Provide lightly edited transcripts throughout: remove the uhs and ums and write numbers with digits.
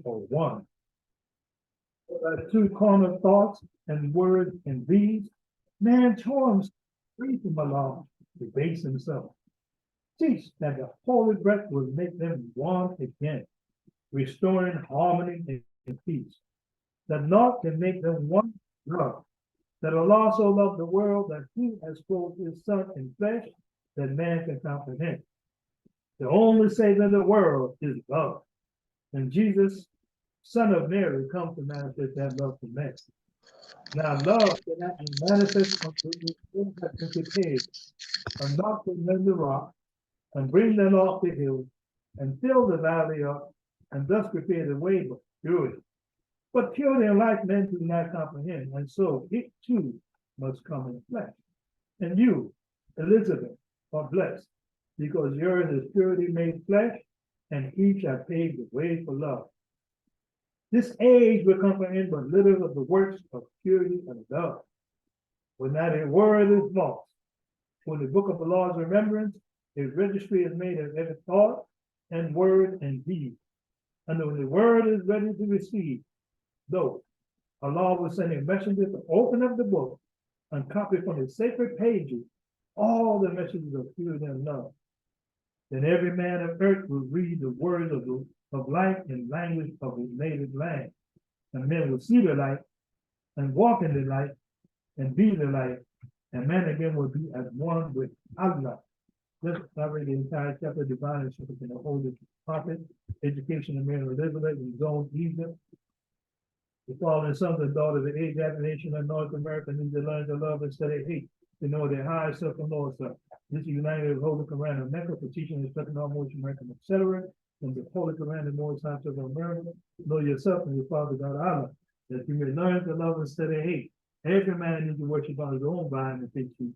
or one. Two corner thoughts and words and deeds, man forms free from the law to base himself. Teach that the Holy Breath will make them one again, restoring harmony and peace. That naught can make them one love. That Allah so loved the world that he has clothed his son in flesh that man can comprehend. The only Savior of the world is love. And Jesus, Son of Mary, comes to manifest that love to men. Now, love cannot be manifested unto pigs, and not to mend the rock, and bring them off the hill, and fill the valley up, and thus prepare the way for purity. But purity and life men do not comprehend, and so it too must come in flesh. And you, Elizabeth, are blessed, because yours is purity made flesh, and each have paved the way for love. This age will comprehend but little of the works of purity and love. When not a word is lost, when the book of the Lord's remembrance, his registry is made of every thought and word and deed. And when the word is ready to receive, though Allah will send a messenger to open up the book and copy from the sacred pages all the messages of purity and love. Then every man of earth will read the words of life in language of his native land. And men will see the light and walk in the light and be the light. And man again will be as one with Allah. Let's cover the entire chapter, divine instruction in the Holy Prophet, education of Mary Elizabeth in Zone Egypt. The fallen sons and daughters of the age of nation of North America need to learn to love instead of hate, to know their higher self and lower self. This is united with Holy Quran of Mecca for teaching and instructing all Muslim American, etc. And the Holy Quran of Most High of America, know yourself and your Father God Allah, that you may learn to love instead of hate. Every man needs to worship on his own vine and think you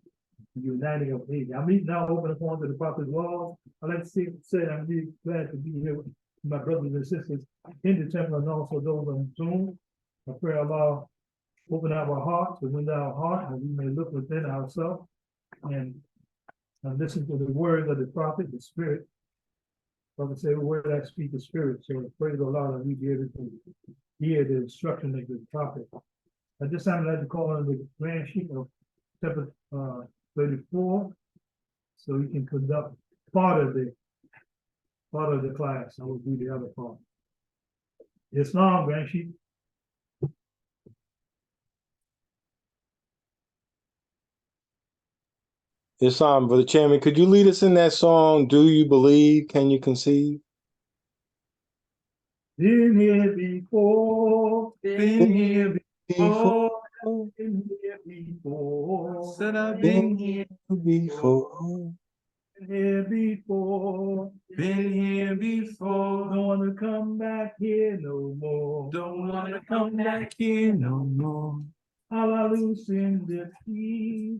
uniting of hate. I'm eating now open upon to the prophet's laws. I'd like to say I'm really glad to be here with my brothers and sisters in the temple and also those on Zoom. I pray Allah open our hearts, to win our heart, and we may look within ourselves and listen to the words of the prophet, the spirit. Prophet say, word I speak the spirit. So I pray to Allah that we be able to hear the instruction of the prophet. At this time, I'd like to call on the grand sheet of chapter 34, so we can conduct part of the class. I will do the other part. Islam, grand sheet. Islam, Brother Chairman, could you lead us in that song, Do You Believe, Can You Conceive? Been here before, been here before, been here before. Said I've been here before. Been here before, been here before. don't wanna come back here no more. Don't wanna come back here no more. Allah send the key,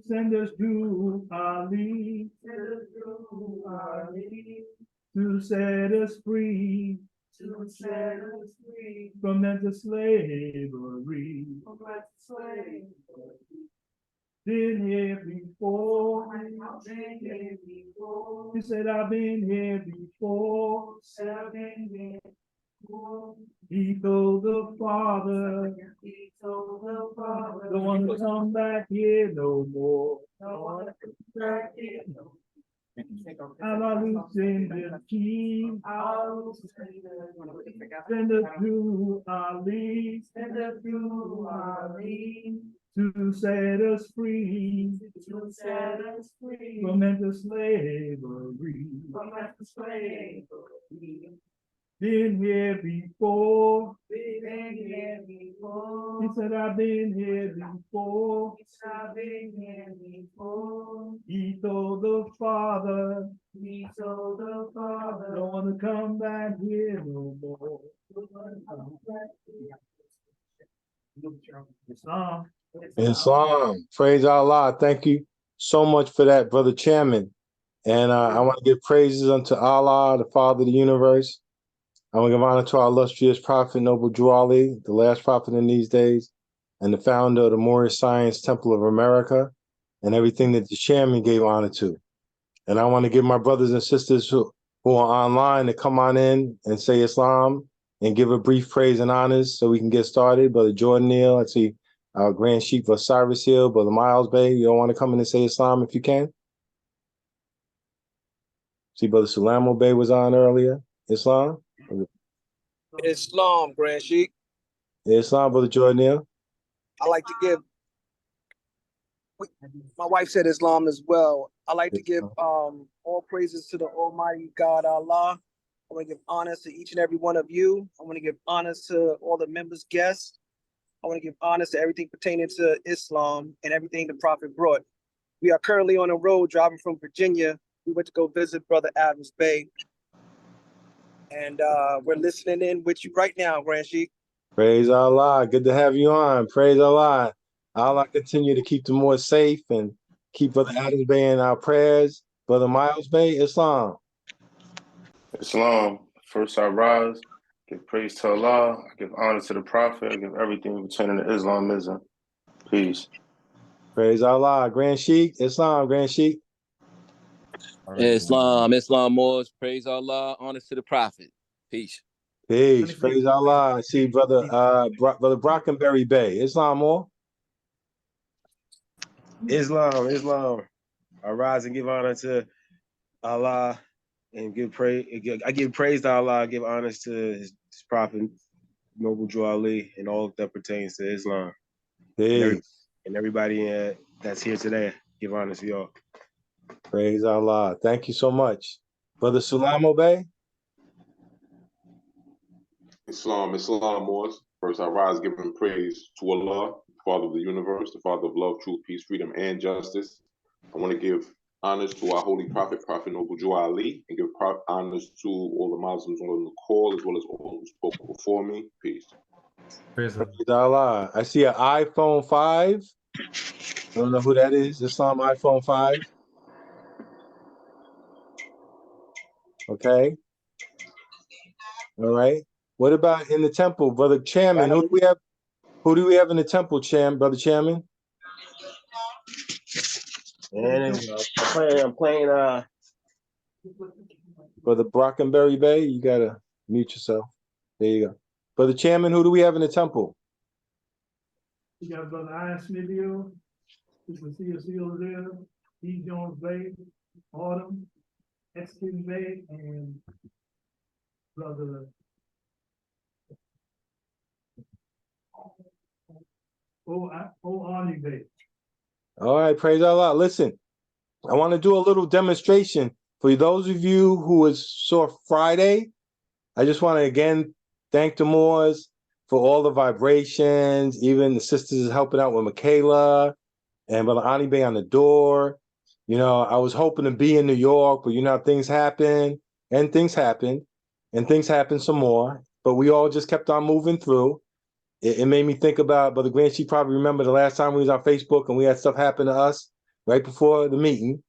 send us to Ali, to set us free, from mental slavery. Been here before. He said, I've been here before. He told the Father, don't want to come back here no more. Allah will send the key, send us to Ali, to set us free, from mental slavery. Been here before. He said, I've been here before. He told the Father, don't want to come back here no more. Islam, praise Allah. Thank you so much for that, Brother Chairman. And I want to give praises unto Allah, the Father of the universe. I want to give honor to our illustrious prophet, Noble Drew Ali, the last prophet in these days, and the founder of the Moorish Science Temple of America, and everything that the chairman gave honor to. And I want to give my brothers and sisters who who are online to come on in and say Islam and give a brief praise and honors so we can get started. Brother Jordan Neal, I see our Grand Sheik Osiris Hill, Brother Miles Bay. You don't want to come in and say Islam if you can? See, Brother Sulamo Bay was on earlier. Islam? Islam, Grand Sheik. Islam, Brother Jordan Neal. I like to give. My wife said Islam as well. I like to give all praises to the Almighty God Allah. I want to give honors to each and every one of you. I want to give honors to all the members, guests. I want to give honors to everything pertaining to Islam and everything the Prophet brought. We are currently on the road driving from Virginia. We went to go visit Brother Adams Bay. And we're listening in with you right now, Grand Sheik. Praise Allah. Good to have you on. Praise Allah. Allah continue to keep the more safe and keep Brother Adams Bay in our prayers. Brother Miles Bay, Islam. Islam. First I rise, give praise to Allah, I give honor to the Prophet, I give everything pertaining to Islamism. Peace. Praise Allah. Grand Sheik, Islam, Grand Sheik. Islam Moors, praise Allah, honors to the Prophet. Peace. Peace. Praise Allah. I see Brother Brother Brockenberry Bay. Islam more. Islam. I rise and give honor to Allah and give praise. I give praise to Allah. I give honors to his prophet, Noble Drew Ali, and all that pertains to Islam. Peace. And everybody that's here today, give honors to y'all. Praise Allah. Thank you so much. Brother Sulamo Bay. Islam Moors. First I rise giving praise to Allah, Father of the universe, the Father of love, truth, peace, freedom, and justice. I want to give honors to our holy prophet, Prophet Noble Drew Ali, and give honors to all the Muslims on the call, as well as all who spoke before me. Peace. Praise Allah. I see an iPhone 5. I don't know who that is. Islam iPhone 5. Okay. All right. What about in the temple, Brother Chairman? Who do we have in the temple, Brother Chairman? And I'm playing Brother Brockenberry Bay, you gotta mute yourself. There you go. Brother Chairman, who do we have in the temple? You got Brother Iron Smithfield, Mr. Seal there, E. Jones Bay, Autumn, Eskin Bay, and Brother Arnie Bay. All right, praise Allah. Listen, I want to do a little demonstration for those of you who saw Friday. I just want to again thank the Moors for all the vibrations, even the sisters helping out with Michaela and Brother Ani Bay on the door. You know, I was hoping to be in New York, but you know, things happen and things happen and things happen some more. But we all just kept on moving through. It made me think about, Brother Grant, she probably remember the last time we was on Facebook and we had stuff happen to us right before the meeting,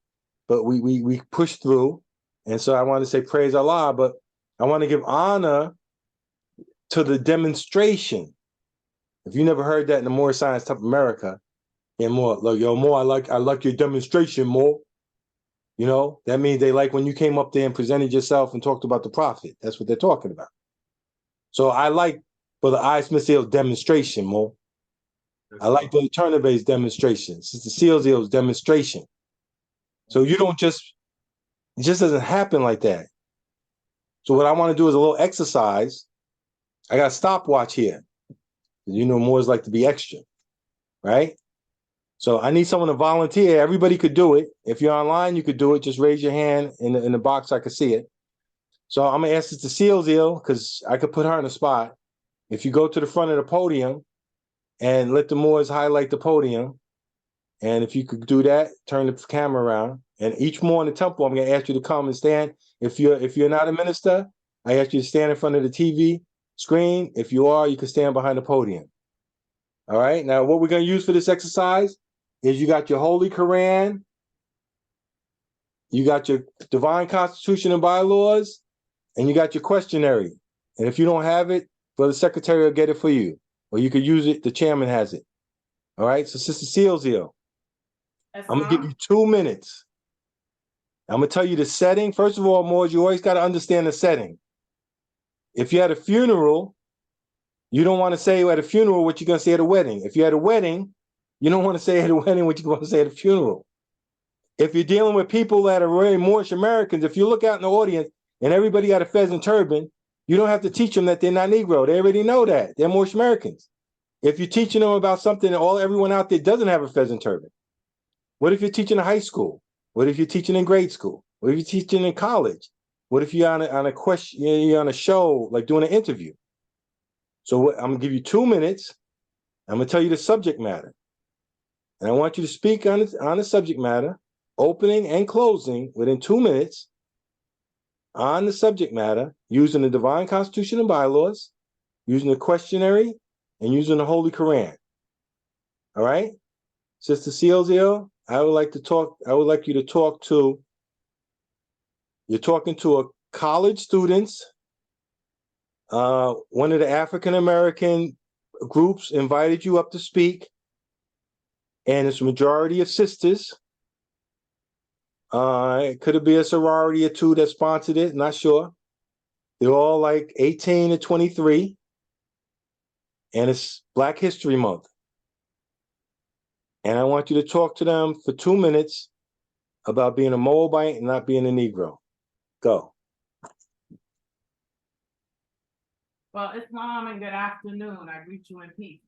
but we pushed through. And so I want to say praise Allah, but I want to give honor to the demonstration. If you never heard that in the More Science Type America, and more, like, yo, more, I like your demonstration more. You know, that means they like when you came up there and presented yourself and talked about the Prophet. That's what they're talking about. So I like Brother I. Smithfield's demonstration more. I like Brother Turner Bay's demonstration, Sister Seals's demonstration. So you don't it just doesn't happen like that. So what I want to do is a little exercise. I got a stopwatch here. You know, Moors like to be extra, right? So I need someone to volunteer. Everybody could do it. If you're online, you could do it. Just raise your hand in the box. I could see it. So I'm gonna ask Sister Sealsy, because I could put her in a spot. If you go to the front of the podium and let the Moors highlight the podium, and if you could do that, turn the camera around. And each Moor in the temple, I'm gonna ask you to come and stand. If you're not a minister, I ask you to stand in front of the TV screen. If you are, you can stand behind the podium. All right. Now, what we're gonna use for this exercise is you got your Holy Quran, you got your Divine Constitution and Bylaws, and you got your questionnaire. And if you don't have it, Brother Secretary will get it for you. Or you could use it, the chairman has it. All right, so Sister Sealsy, I'm gonna give you 2 minutes. I'm gonna tell you the setting. First of all, Moors, you always got to understand the setting. If you're at a funeral, you don't want to say at a funeral what you're gonna say at a wedding. If you're at a wedding, you don't want to say at a wedding what you're going to say at a funeral. If you're dealing with people that are really Moorish Americans, if you look out in the audience and everybody got a pheasant turban, you don't have to teach them that they're not Negro. They already know that. They're Moorish Americans. If you're teaching them about something that everyone out there doesn't have a pheasant turban, what if you're teaching in high school? What if you're teaching in grade school? What if you're teaching in college? What if you're on a question, you're on a show, like doing an interview? So I'm gonna give you 2 minutes. I'm gonna tell you the subject matter. And I want you to speak on the subject matter, opening and closing within 2 minutes on the subject matter, using the divine constitution and bylaws, using the questionnaire, and using the Holy Quran. All right? Sister CLZL, I would like you to talk to, you're talking to a college students. One of the African American groups invited you up to speak, and it's a majority of sisters. It could be a sorority or two that sponsored it, not sure. They're all like 18 to 23, and it's Black History Month. And I want you to talk to them for 2 minutes about being a Moabite and not being a Negro. Go. Well, Islam and good afternoon. I greet you in peace.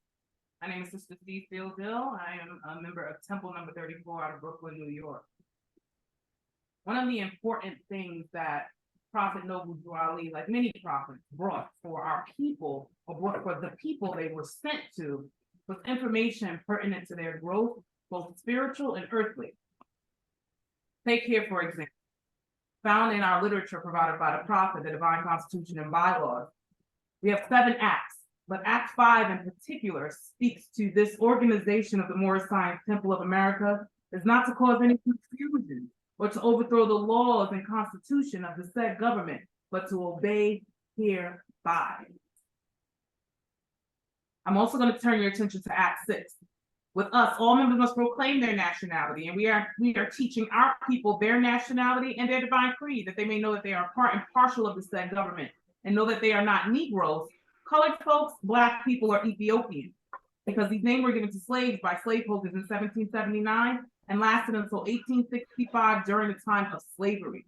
My name is Sister C. Dill. I am a member of Temple number 34 out of Brooklyn, New York. One of the important things that Prophet Noble Drew Ali, like many prophets, brought for our people, or brought for the people they were sent to, was information pertinent to their growth, both spiritual and earthly. Take here, for example, found in our literature provided by the Prophet, the Divine Constitution and Bylaws, we have 7 acts, but Act 5 in particular speaks to this organization of the Moorish Science Temple of America is not to cause any confusion or to overthrow the laws and constitution of the said government, but to obey hereby. I'm also going to turn your attention to Act 6. With us, all members must proclaim their nationality, and we are teaching our people their nationality and their divine creed, that they may know that they are part and parcel of the said government, and know that they are not Negroes, colored folks, Black people, or Ethiopians, because these names were given to slaves by slaveholders in 1779 and lasted until 1865 during the time of slavery.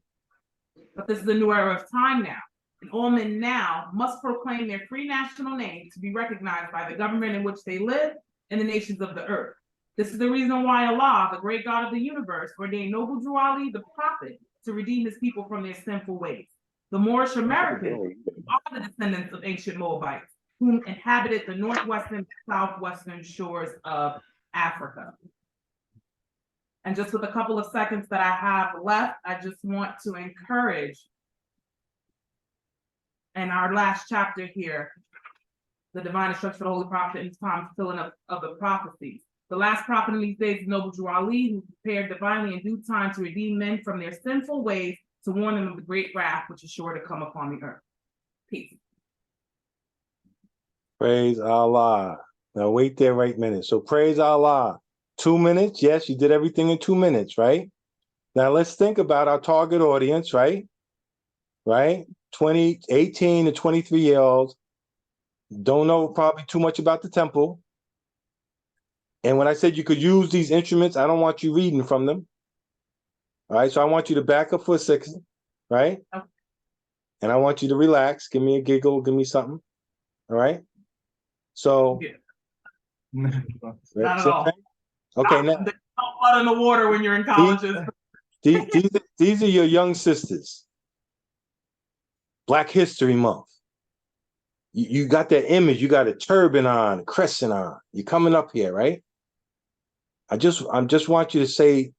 But this is a new era of time now, and all men now must proclaim their free national name to be recognized by the government in which they live and the nations of the earth. This is the reason why Allah, the great God of the universe, ordained Noble Drew Ali, the prophet, to redeem his people from their sinful ways. The Moorish Americans are the descendants of ancient Moabites, whom inhabited the northwestern and southwestern shores of Africa. And just with a couple of seconds that I have left, I just want to encourage, in our last chapter here, the divine instruction for the Holy Prophet in time fulfilling of the prophecies. The last prophet in these days is Noble Drew Ali, who prepared divinely in due time to redeem men from their sinful ways, to warn them of the great wrath which is sure to come upon the earth. Peace. Praise Allah. Now wait there right minute. So praise Allah. 2 minutes. Yes, you did everything in 2 minutes, right? Now let's think about our target audience, right? Right? 18 to 23-year-olds don't know probably too much about the temple. And when I said you could use these instruments, I don't want you reading from them. All right, so I want you to back up for a second, right? Okay. And I want you to relax. Give me a giggle, give me something. All right? So, Yeah. Not at all. Okay, now Don't flood in the water when you're in colleges. these are your young sisters. Black History Month. You got that image, you got a turban on, a crescent on. You're coming up here, right? I just want you to say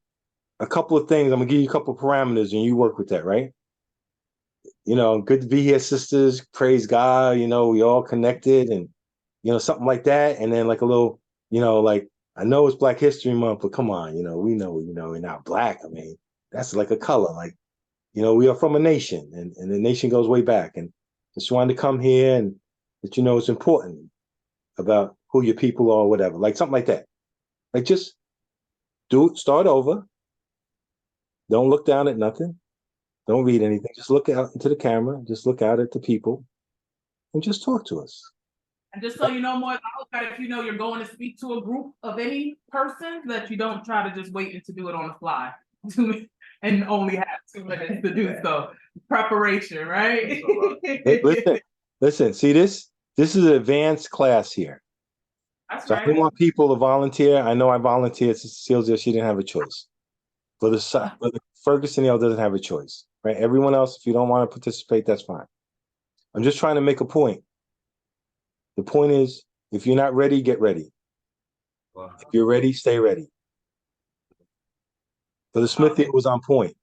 a couple of things. I'm gonna give you a couple of parameters and you work with that, right? You know, good to be here, sisters. Praise God. You know, we all connected and, you know, something like that. And then like a little, you know, like, I know it's Black History Month, but come on, you know, we know, you know, we're not Black. I mean, that's like a color. Like, you know, we are from a nation and the nation goes way back. And just wanted to come here and that, you know, it's important about who your people are or whatever, like something like that. Like just start over. Don't look down at nothing. Don't read anything. Just look out into the camera. Just look out at the people and just talk to us. And just so you know more, I hope that if you know you're going to speak to a group of any person, that you don't try to just wait to do it on the fly and only have 2 minutes to do so. Preparation, right? Listen, see this? This is an advanced class here. That's So right. I don't want people to volunteer. I know I volunteered. Sister Sylvia, she didn't have a choice. For the Ferguson Hill doesn't have a choice, right? Everyone else, if you don't want to participate, that's fine. I'm just trying to make a point. The point is, if you're not ready, get ready. If you're ready, stay ready. For the Smithfield, it was on point.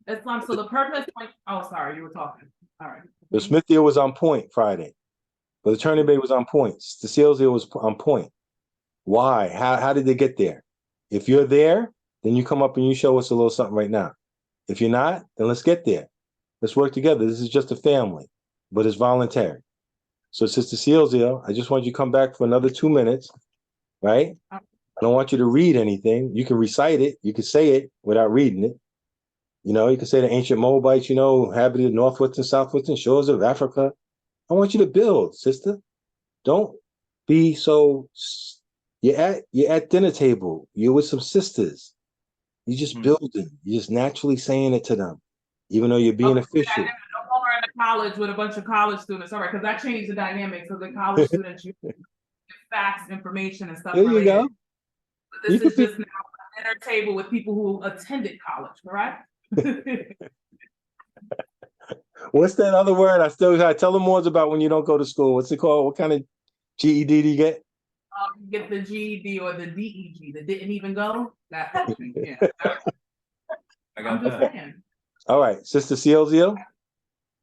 Islam. So the purpose. Oh, sorry, you were talking. All right. The Smithfield was on point Friday. But the Turning Bay was on point. The Seals Hill was on point. Why? How did they get there? If you're there, then you come up and you show us a little something right now. If you're not, then let's get there. Let's work together. This is just a family, but it's voluntary. So, Sister Seals Hill, I just want you to come back for another 2 minutes, right? I don't want you to read anything. You can recite it. You can say it without reading it. You know, you can say the ancient Moabites, inhabited northwest and southwestern shores of Africa. I want you to build, sister. Don't be so. You're at dinner table. You're with some sisters. You're just building. You're just naturally saying it to them, even though you're being official. No longer in a college with a bunch of college students. All right, because that changed the dynamics of the college students. You get facts, information, and stuff. There you go. But this is just now a dinner table with people who attended college, correct? What's that other word? I tell them more about when you don't go to school. What's it called? What kind of GED do you get? You get the GED or the DEG that didn't even go. That yeah. I'm just saying. All right, Sister Sealsio.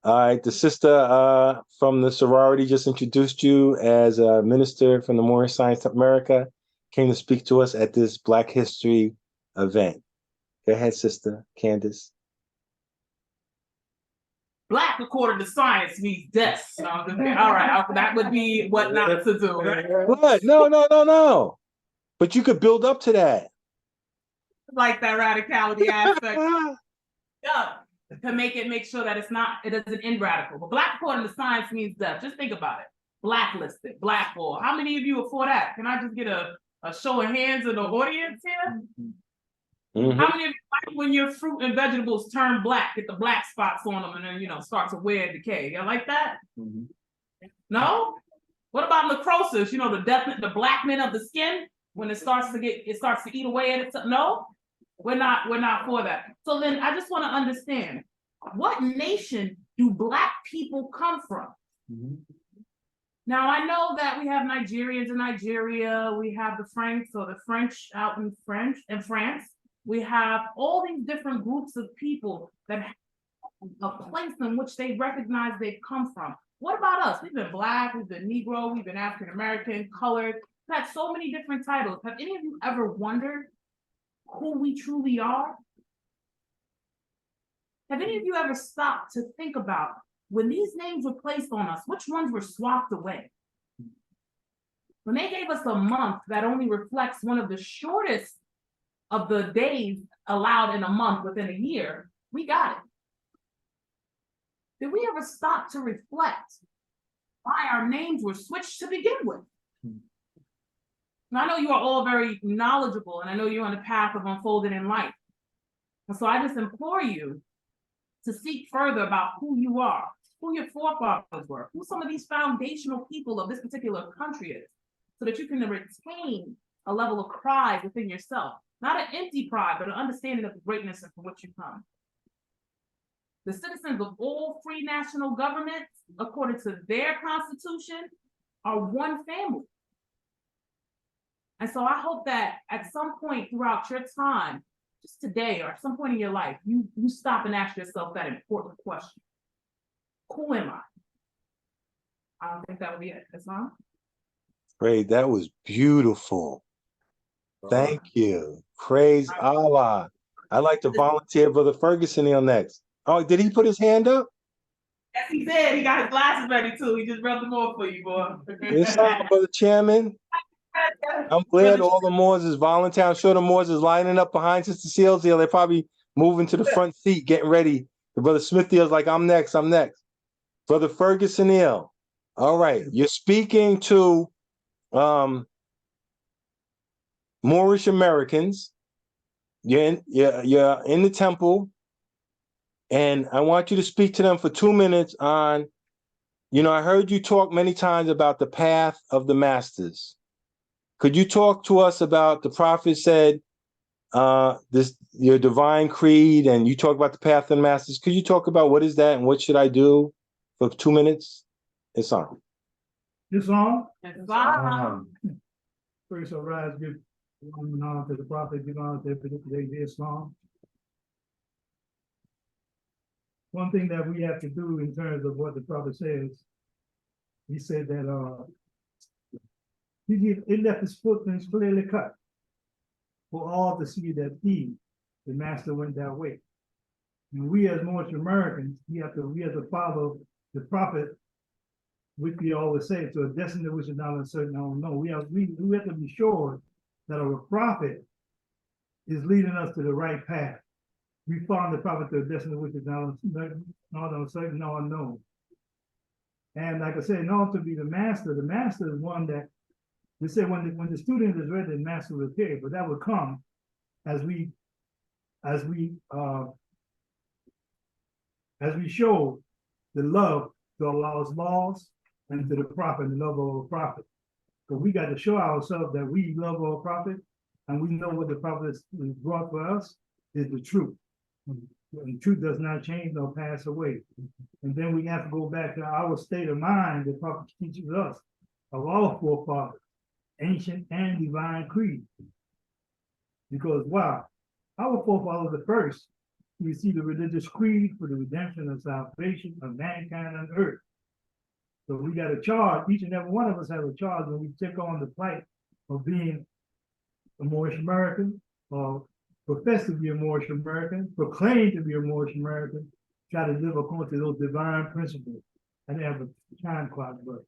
All right, the sister from the sorority just introduced you as a minister from the Moorish Science of America. Came to speak to us at this Black History event. Go ahead, Sister Candace. Black, according to science, means death. So all right, that would be what not to do. Right? What? No. But you could build up to that. Like that radicality aspect. Yeah, to make sure that it doesn't end radical. But Black, according to science, means death. Just think about it. Blacklisted, blackball. How many of you are for that? Can I just get a show of hands in the audience here? Mm-hmm. How many of you like when your fruit and vegetables turn black, get the black spots on them, and then start to wear and decay? You like that? Mm-hmm. No? What about necrosis? The blackness of the skin when it starts to eat away at it. No, we're not for that. So then I just want to understand, what nation do Black people come from? Mm-hmm. Now I know that we have Nigerians in Nigeria, we have the French out in France. We have all these different groups of people that have a place in which they recognize they've come from. What about us? We've been Black, we've been Negro, we've been African American, colored. We've had so many different titles. Have any of you ever wondered who we truly are? Have any of you ever stopped to think about, when these names were placed on us, which ones were swapped away? When they gave us a month that only reflects one of the shortest of the days allowed in a month within a year, we got it. Did we ever stop to reflect why our names were switched to begin with? Now, I know you are all very knowledgeable, and I know you're on the path of unfolding in life. And so I just implore you to seek further about who you are, who your forefathers were, who some of these foundational people of this particular country is, so that you can retain a level of pride within yourself. Not an empty pride, but an understanding of the greatness and from which you come. The citizens of all free national governments, according to their constitution, are one family. And so I hope that at some point throughout your time, just today or at some point in your life, you stop and ask yourself that important question. Who am I? I don't think that would be it. Islam? Great, that was beautiful. Thank you. Praise Allah. I'd like to volunteer Brother Ferguson on next. Oh, did he put his hand up? Yes, he did. He got his glasses ready too. He just rubbed them off for you, boy. Yes, Brother Chairman. I'm glad all the Moors is volunteering. I'm sure the Moors is lining up behind Sister Seals here. They're probably moving to the front seat, getting ready. The Brother Smithiel's like, I'm next, I'm next. Brother Ferguson Hill. All right, you're speaking to Moorish Americans. You're in the temple, and I want you to speak to them for 2 minutes on, I heard you talk many times about the path of the masters. Could you talk to us about the prophet said, your divine creed, and you talk about the path of the masters? Could you talk about what is that and what should I do for 2 minutes? It's on. Islam. Islam. First, I'll rise, give honor to the prophet, give honor to the Islam. One thing that we have to do in terms of what the prophet says, he said that he left his footprints clearly cut for all to see that he, the master, went that way. And we as Moorish Americans, we have to follow the prophet, which we always say, to a destiny which is not uncertain. I don't know. We have to be sure that our prophet is leading us to the right path. We follow the prophet to a destiny which is not uncertain, nor unknown. And like I said, in order to be the master is one that we say when the student is ready, the master will appear. But that will come as we show the love to Allah's laws and to the prophet, the love of our prophet. So we got to show ourselves that we love our prophet, and we know what the prophet has brought for us is the truth. And truth does not change nor pass away. And then we have to go back to our state of mind. The prophet teaches us of our forefathers, ancient and divine creed. Because wow, our forefathers the first to receive the religious creed for the redemption and salvation of mankind on earth. So we got a charge, each and every one of us have a charge when we take on the plight of being a Moorish American, or profess to be a Moorish American, proclaim to be a Moorish American, try to live according to those divine principles. And they have a time clock, but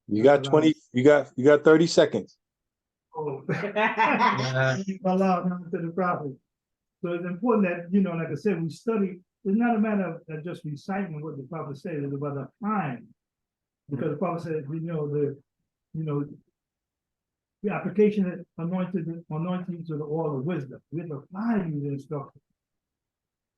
you got 20, you got 30 seconds. oh, Allah to the prophet. So it's important that, like I said, we study. It's not a matter of just reciting what the prophet said, it's about applying. Because the prophet said, the application of anointing to the oil of wisdom. We have to apply these instructions.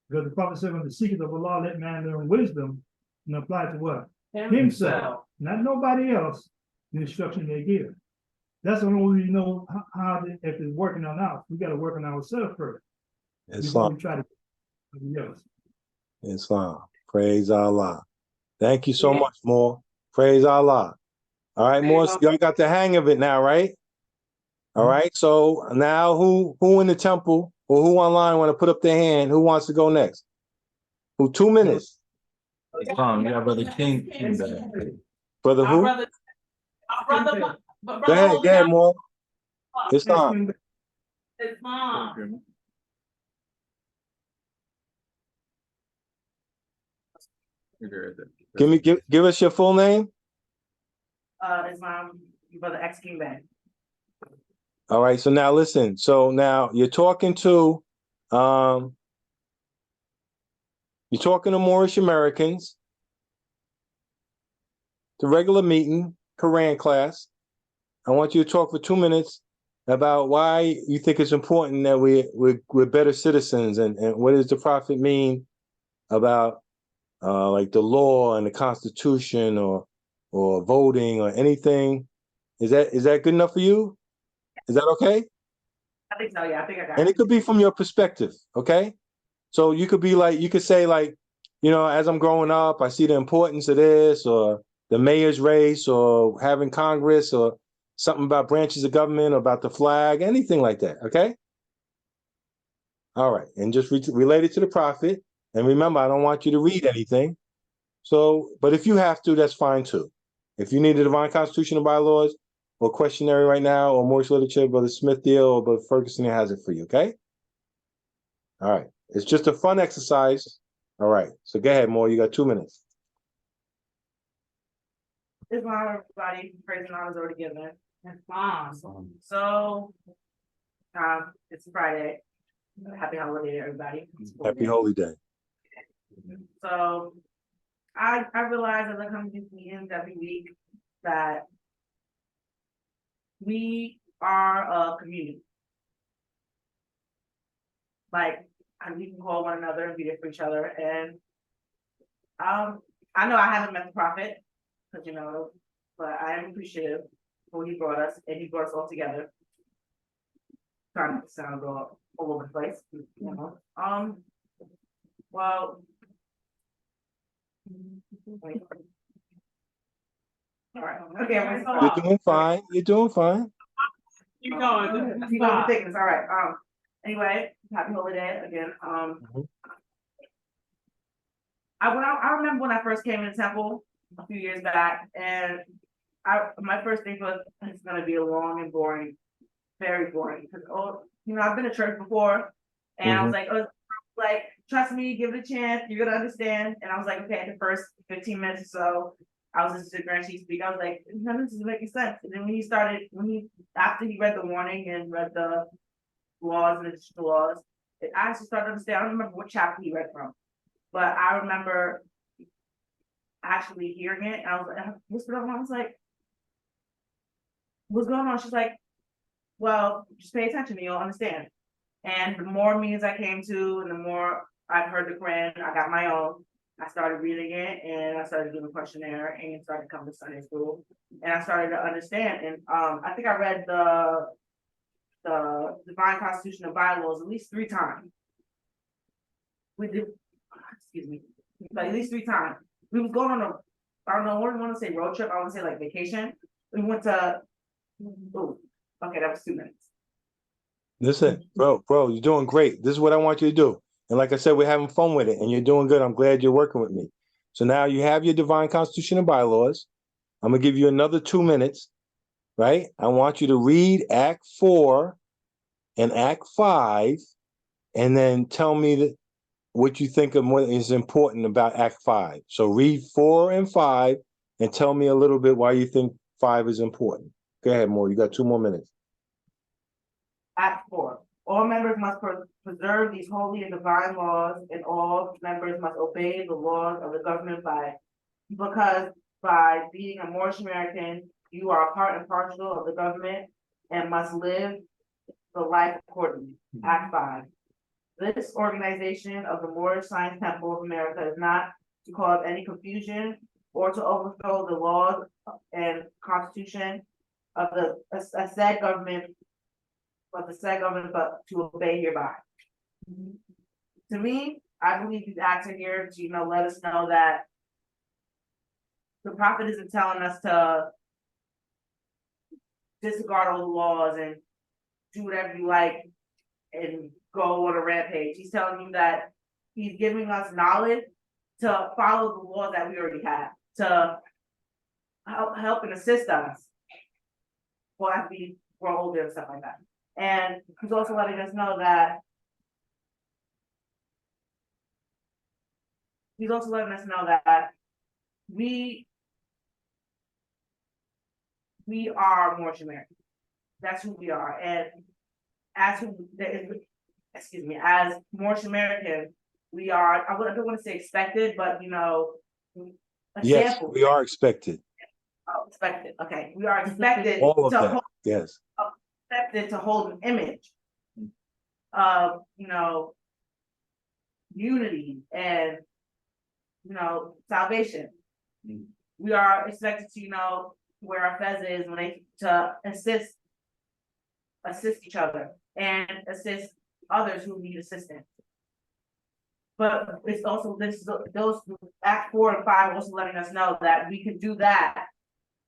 Because the prophet said, when the secret of Allah, let man learn wisdom and apply to what? Himself. Not nobody else, the instruction they give. That's the only way we know if it's working or not. We got to work on ourselves first. Islam. We try to else. Islam. Praise Allah. Thank you so much, Moore. Praise Allah. All right, Moore, y'all got the hang of it now, right? All right. So now who in the temple or who online want to put up their hand? Who wants to go next? Who? 2 minutes. Yeah, Brother King. Brother who? Go ahead, Moore. It's on. It's mom. Give us your full name. It's Brother X King Bang. All right, so now listen. So now you're talking to Moorish Americans, the regular meeting, Quran class. I want you to talk for 2 minutes about why you think it's important that we're better citizens, and what does the prophet mean about like the law and the Constitution or voting or anything. Is that good enough for you? Is that okay? I think so, yeah. I think I got it. And it could be from your perspective, okay? So you could say as I'm growing up, I see the importance of this, or the mayor's race, or having Congress, or something about branches of government, or about the flag, anything like that, okay? All right, and just relate it to the prophet. And remember, I don't want you to read anything. So, but if you have to, that's fine too. If you need the divine constitution or bylaws or questionnaire right now or Moorish literature, Brother Smithiel or Brother Ferguson has it for you, okay? All right. It's just a fun exercise. All right. So go ahead, Moore. You got 2 minutes. Islam, everybody, praise and honor is already given. It's mom. So, it's Friday. Happy holiday, everybody. Happy Holy Day. So I realize as I come to these meetings every week that we are a community. Like, and we can call one another and be there for each other. And I know I haven't met the prophet, because but I am appreciative for what he brought us, and he brought us all together. Trying not to sound all over the place, well. All right. Okay. You're doing fine. You're doing fine. Keep going. Keep going with thickness. All right. Anyway, happy holiday again. I remember when I first came in the temple a few years back, and my first thing was it's gonna be a long and boring, very boring, because I've been to church before, and I was like, trust me, give it a chance, you're gonna understand. And I was like, okay, the first 15 minutes or so, I was listening to Grand Chief speak. I was like, this is making sense. And then after he read the warning and read the laws and additional laws, I actually started to understand. I don't remember what chapter he read from, but I remember actually hearing it. And I whispered over, I was like, what's going on? She's like, well, just pay attention and you'll understand. And the more meetings I came to, and the more I've heard the Quran, I got my own. I started reading it, and I started doing a questionnaire, and started coming to Sunday school, and I started to understand. And I think I read the Divine Constitution and Bylaws at least 3 times. We did, excuse me, like at least 3 times. We was going on I don't know, what do you want to say, road trip? I want to say like vacation. We went to, okay, that was 2 minutes. Listen, bro, you're doing great. This is what I want you to do. And like I said, we're having fun with it, and you're doing good. I'm glad you're working with me. So now you have your Divine Constitution and Bylaws. I'm going to give you another 2 minutes, right? I want you to read Act 4 and Act 5, and then tell me what you think of what is important about Act 5. So read 4 and 5, and tell me a little bit why you think 5 is important. Go ahead, Mo. You got 2 more minutes. Act 4. All members must preserve these holy and divine laws, and all members must obey the laws of the government because by being a Moorish American, you are a part and parcel of the government and must live the life accordingly. Act 5. This organization of the Moorish Science Temple of America is not to cause any confusion or to overthrow the laws and constitution of the said government, but to obey hereby. To me, I believe these acts are here to, let us know that the prophet isn't telling us to disregard all the laws and do whatever you like and go on a rampage. He's telling you that he's giving us knowledge to follow the laws that we already have, to help and assist us. Well, after we grow older and stuff like that. And he's also letting us know that we are Moorish American. That's who we are. And as Moorish American, we are, I don't want to say expected, but yes, we are expected. Oh, expected. Okay. We are expected all of that. Yes. Expected to hold an image of, unity and, salvation. We are expected to, where our fez is to assist each other and assist others who need assistance. But it's also those Act 4 and 5 also letting us know that we can do that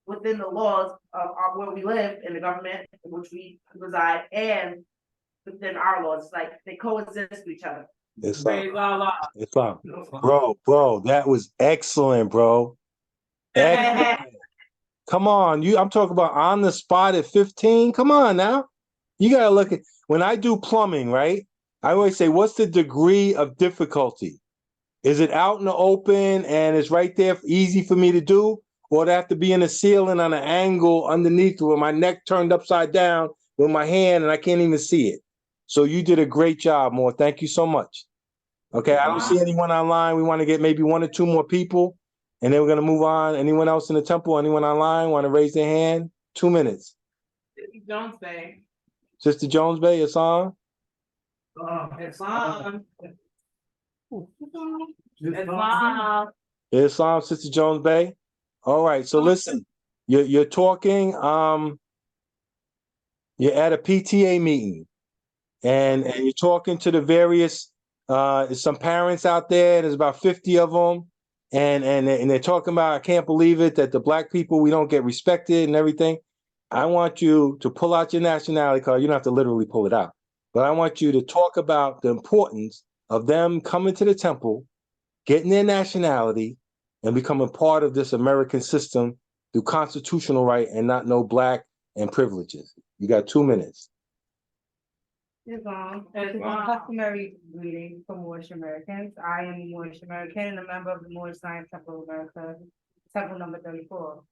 within the laws of where we live in the government in which we reside and within our laws. It's like they coexist with each other. Islam. Bro, that was excellent, bro. Excellent. Come on, I'm talking about on the spot at 15. Come on now. You gotta look at when I do plumbing, right? I always say, what's the degree of difficulty? Is it out in the open and it's right there, easy for me to do? Or do I have to be in the ceiling on an angle underneath where my neck turned upside down with my hand and I can't even see it? So you did a great job, Moore. Thank you so much. Okay, I don't see anyone online. We want to get maybe 1 or 2 more people, and then we're gonna move on. Anyone else in the temple? Anyone online want to raise their hand? 2 minutes. Jones Bay. Sister Jones Bay, it's on. It's on. It's It's on. It's on, Sister Jones Bay. All right. So listen, you're talking. You're at a PTA meeting, and you're talking to the various. Some parents out there. There's about 50 of them, and they're talking about. I can't believe it that the black people, we don't get respected and everything. I want you to pull out your nationality card. You don't have to literally pull it out, but I want you to talk about the importance of them coming to the temple, getting their nationality, and becoming part of this American system through constitutional right and not no black and privileges. You got 2 minutes. Islam. Islam. It's a customary greeting for Moorish Americans. I am a Moorish American and a member of the Moorish Science Temple of America, Temple number 34.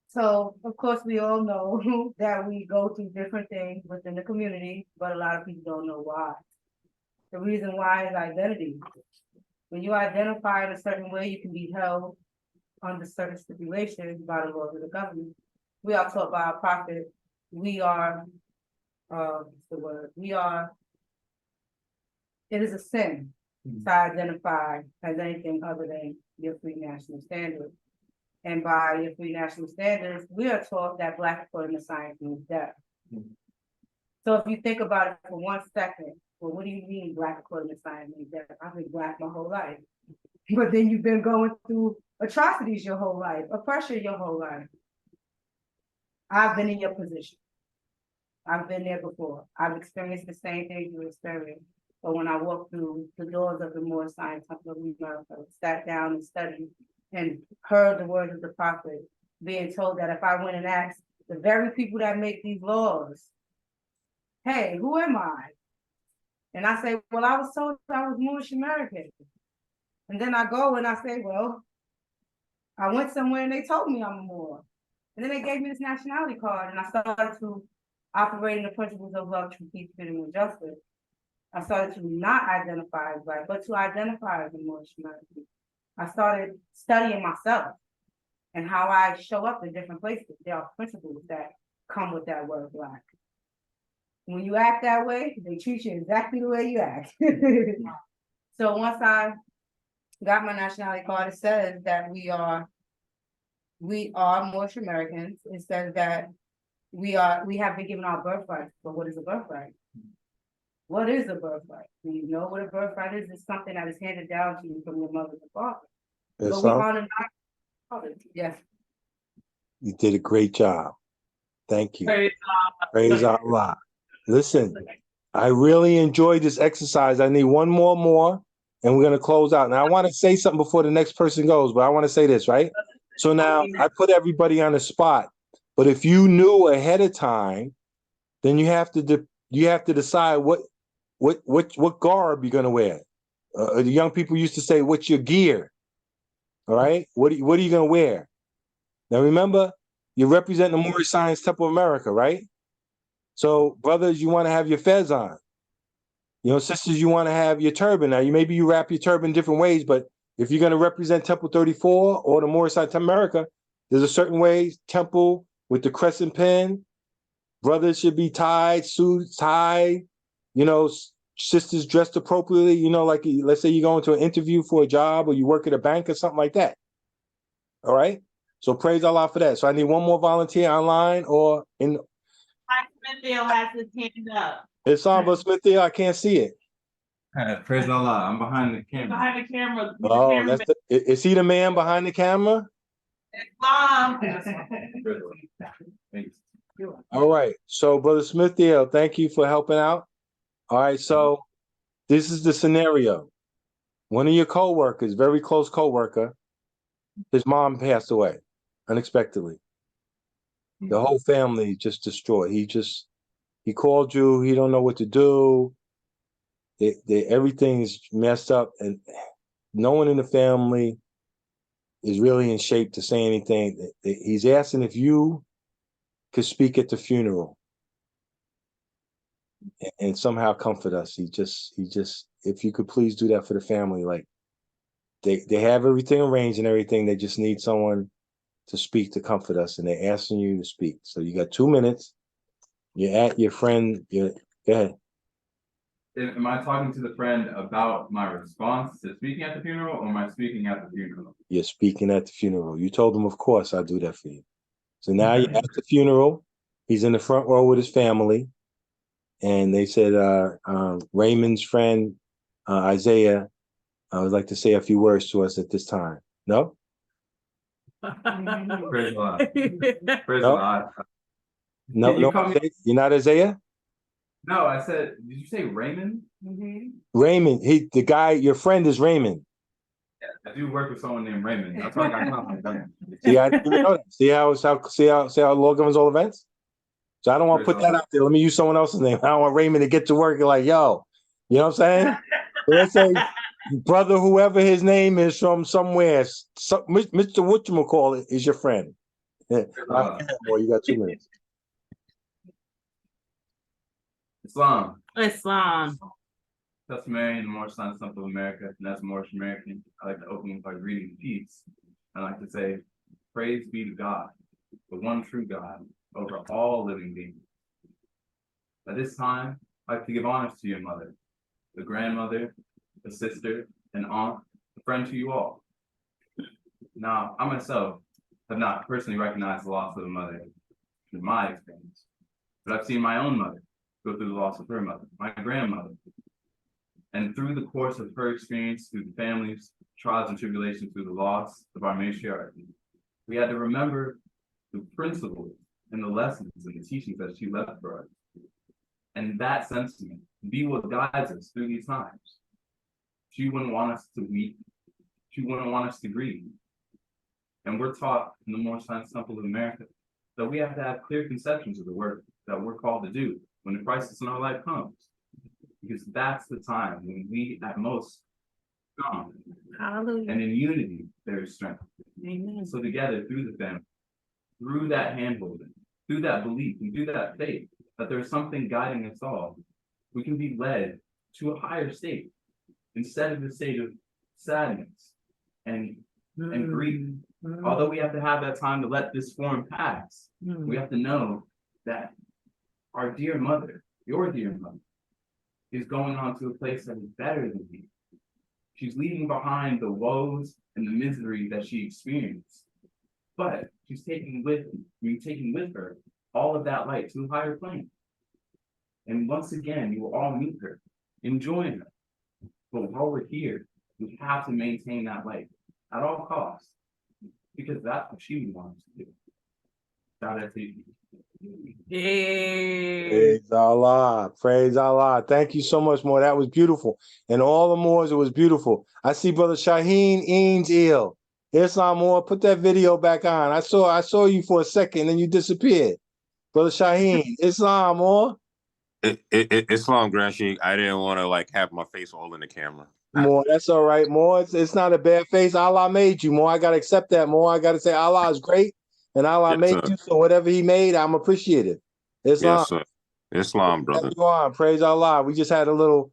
So, of course, we all know that we go through different things within the community, but a lot of people don't know why. The reason why is identity. When you identify in a certain way, you can be held under certain stipulations by the laws of the government. We are taught by our prophet, we are, it is a sin to identify as anything other than your free national standard. And by your free national standards, we are taught that Black according to science means death. So if you think about it for 1 second, well, what do you mean Black according to science means death? I've been Black my whole life. But then you've been going through atrocities your whole life, oppression your whole life. I've been in your position. I've been there before. I've experienced the same thing you experienced. But when I walked through the doors of the Moorish Science Temple of America, sat down and studied and heard the words of the prophet, being told that if I went and asked the very people that make these laws, hey, who am I? And I say, well, I was told I was Moorish American. And then I go and I say, well, I went somewhere and they told me I'm a Moor. And then they gave me this nationality card and I started to operate in the principles of love, truth, peace, freedom, and justice. I started to not identify as Black, but to identify as a Moorish American. I started studying myself and how I show up in different places. There are principles that come with that word Black. When you act that way, they treat you exactly the way you act. So once I got my nationality card, it says that we are Moorish Americans. It says that we have been given our birthright. But what is a birthright? What is a birthright? Do you know what a birthright is? It's something that is handed down to you from your mother and father. Yes, But we honor not. Yes. you did a great job. Thank you. Praise Praise Allah. Listen, I really enjoyed this exercise. I need one more, and we're going to close out. Now, I want to say something before the next person goes, but I want to say this, right? So now I put everybody on the spot, but if you knew ahead of time, then you have to decide what garb you're going to wear. The young people used to say, "What's your gear?" All right, what are you going to wear? Now remember, you're representing the Moorish Science Temple of America, right? So, brothers, you want to have your fez on. You know, sisters, you want to have your turban. Now, maybe you wrap your turban different ways, but if you're going to represent Temple 34 or the Moorish Science Temple of America, there's a certain way, temple with the crescent pin. Brothers should be tied, suits tied. You know, sisters dressed appropriately. You know, like let's say you go into an interview for a job or you work at a bank or something like that. All right. So praise Allah for that. So I need one more volunteer online or in. Mike Smithfield has his hand up. It's on, but Smithfield, I can't see it. Praise Allah. I'm behind the camera. Behind the camera. Oh, is he the man behind the camera? Islam. Thanks. All right. So, Brother Smithfield, thank you for helping out. All right. So this is the scenario. One of your co-workers, very close co-worker, his mom passed away unexpectedly. The whole family just destroyed. He called you. He don't know what to do. Everything is messed up, and no one in the family is really in shape to say anything. He's asking if you could speak at the funeral. and somehow comfort us. He just, if you could please do that for the family, like they have everything arranged and everything. They just need someone to speak to comfort us, and they're asking you to speak. So you got 2 minutes. You're at your friend. Go ahead. Am I talking to the friend about my response to speaking at the funeral, or am I speaking at the funeral? You're speaking at the funeral. You told him, of course, I'll do that for you. So now you're at the funeral. He's in the front row with his family. And they said, Raymond's friend, Isaiah, would like to say a few words to us at this time. No? Praise God. Praise No? God. No, You call me- you're not Isaiah? No, I said, did you say Raymond? Raymond, the guy, your friend is Raymond. Yeah, I do work with someone named Raymond. That's why I got confident. See, I didn't even know that. See how law governs all events? So I don't want to put that out there. Let me use someone else's name. I don't want Raymond to get to work and like, yo, you know what I'm saying? So let's say brother, whoever his name is from somewhere, Mr. Whatchamacallit is your friend. Boy, you got 2 minutes. Islam. Islam. Customary in the Moorish Science Temple of America, and as a Moorish American, I like to open by greeting peace. I like to say, praise be to God, the one true God, over all living beings. At this time, I like to give honors to your mother, the grandmother, the sister, an aunt, a friend to you all. Now, I myself have not personally recognized the loss of a mother through my experience, but I've seen my own mother go through the loss of her mother, my grandmother. And through the course of her experience, through the family's trials and tribulations, through the loss of our matriarch, we had to remember the principles and the lessons and the teachings that she left for us. And that sentiment be what guides us through these times. She wouldn't want us to weep. She wouldn't want us to grieve. And we're taught in the Moorish Science Temple of America that we have to have clear conceptions of the work that we're called to do when the crisis in our life comes. Because that's the time when we at most come. Hallelujah. And in unity, there is strength. Amen. So together, through the family, through that handholding, through that belief, and through that faith, that there's something guiding us all, we can be led to a higher state instead of the state of sadness and grief. Although we have to have that time to let this form pass, we have to know that our dear mother, your dear mother, is going on to a place that is better than me. She's leaving behind the woes and the misery that she experienced, but she's taking with her all of that light to a higher plane. And once again, you will all meet her, enjoying her. But while we're here, we have to maintain that light at all costs, because that's what she wants to do. God, I thank you. Praise Allah. Praise Allah. Thank you so much, Moore. That was beautiful. And all the Moors, it was beautiful. I see Brother Shaheen Eanes ill. Islam Moore, put that video back on. I saw you for a second, and you disappeared. Brother Shaheen, Islam Moore. Islam Grand Sheikh, I didn't want to like have my face all in the camera. More, that's all right. More, it's not a bad face. Allah made you. More, I gotta accept that. More, I gotta say Allah is great, and Allah made you. So whatever He made, I'm appreciative. Islam. Yes, sir. Islam, brother. You on. Praise Allah. We just had a little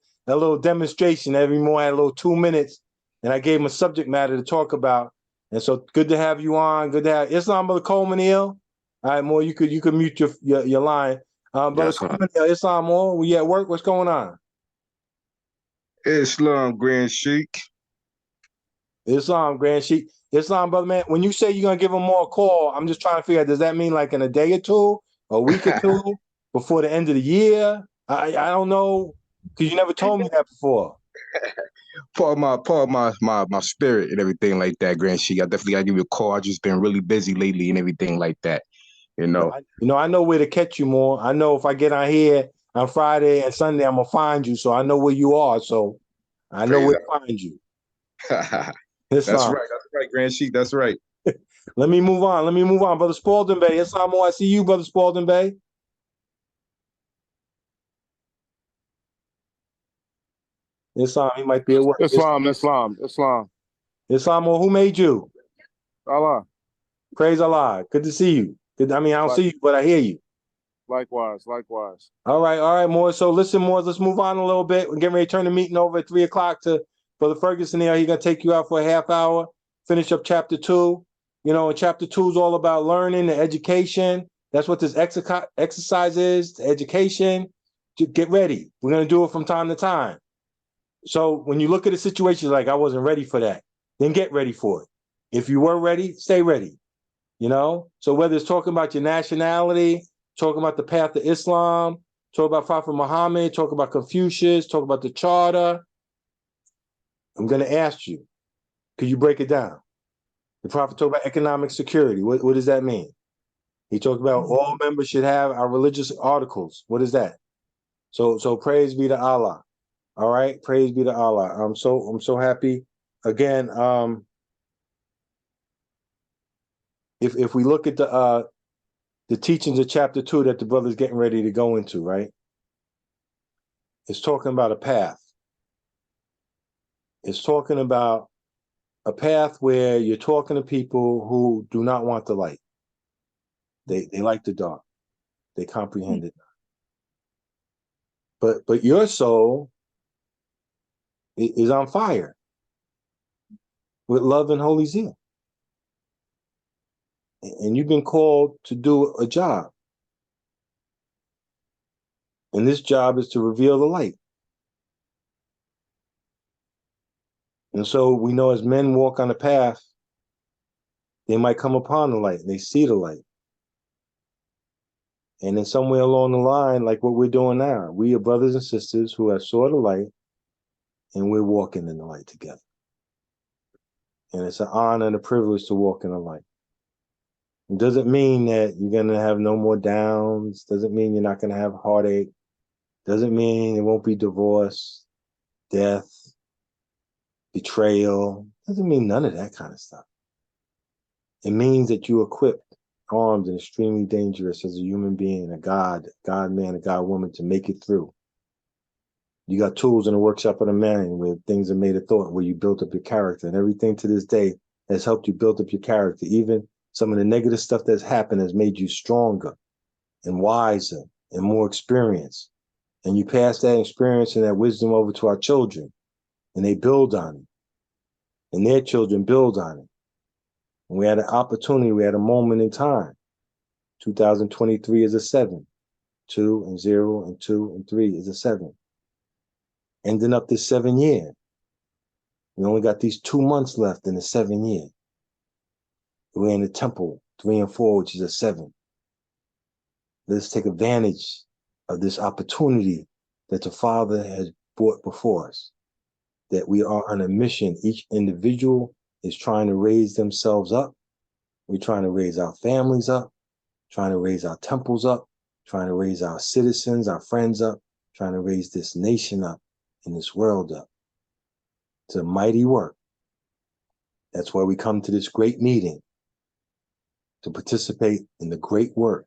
demonstration. Every more had a little 2 minutes, and I gave him a subject matter to talk about. And so good to have you on. Good to have Islam, Brother Coleman Hill. All right, More, you could mute your line. Brother Yes, Coleman Hill, Islam More, we at work. What's going on? Islam Grand Sheikh. Islam Grand Sheikh. Islam, brother man. When you say you're gonna give him more call, I'm just trying to figure out, does that mean like in a day or two, a week or two, before the end of the year? I don't know, because you never told me that before. Part of my spirit and everything like that, Grand Sheikh. I definitely gotta give you a call. I've just been really busy lately and everything like that. You know. I know where to catch you More. I know if I get on here on Friday and Sunday, I'm gonna find you. So I know where you are. So I know where to find you. That's right, Grand Sheikh. That's right. Let me move on. Brother Spalding Bay. Islam, I see you, Brother Spalding Bay. Islam, he might be at work. Islam. Islam, who made you? Allah. Praise Allah. Good to see you. I don't see you, but I hear you. Likewise, likewise. All right, more. So listen, more. Let's move on a little bit. We're getting ready to turn the meeting over at 3:00 to Brother Ferguson here. He's gonna take you out for a half hour, finish up chapter 2. You know, and chapter 2 is all about learning and education. That's what this exercise is, the education. Get ready. We're gonna do it from time to time. So when you look at a situation like I wasn't ready for that, then get ready for it. If you were ready, stay ready. You know, so whether it's talking about your nationality, talking about the path of Islam, talk about Prophet Muhammad, talk about Confucius, talk about the charter, I'm going to ask you, could you break it down? The Prophet talked about economic security. What does that mean? He talked about all members should have our religious articles. What is that? So praise be to Allah. All right, praise be to Allah. I'm so happy. Again, if we look at the teachings of chapter 2 that the brother's getting ready to go into, right? It's talking about a path. It's talking about a path where you're talking to people who do not want the light. They like the dark. They comprehend it. But your soul is on fire with love and holy zeal. And you've been called to do a job. And this job is to reveal the light. And so we know as men walk on a path, they might come upon the light and they see the light. And then somewhere along the line, like what we're doing now, we are brothers and sisters who have saw the light and we're walking in the light together. And it's an honor and a privilege to walk in the light. It doesn't mean that you're going to have no more downs. Doesn't mean you're not going to have heartache. Doesn't mean it won't be divorce, death, betrayal. Doesn't mean none of that kind of stuff. It means that you're equipped, armed, and extremely dangerous as a human being, a God man, a God woman to make it through. You got tools in the workshop of the man where things are made of thought, where you built up your character, and everything to this day has helped you build up your character. Even some of the negative stuff that's happened has made you stronger and wiser and more experienced. And you pass that experience and that wisdom over to our children, and they build on it. And their children build on it. And we had an opportunity, we had a moment in time. 2023 is a 7. 2 and 0 and 2 and 3 is a 7. Ending up this 7 year. We only got these 2 months left in the 7 year. We're in the temple 3 and 4, which is a 7. Let's take advantage of this opportunity that the Father has brought before us. That we are on a mission. Each individual is trying to raise themselves up. We're trying to raise our families up, trying to raise our temples up, trying to raise our citizens, our friends up, trying to raise this nation up and this world up. It's a mighty work. That's why we come to this great meeting, to participate in the great work.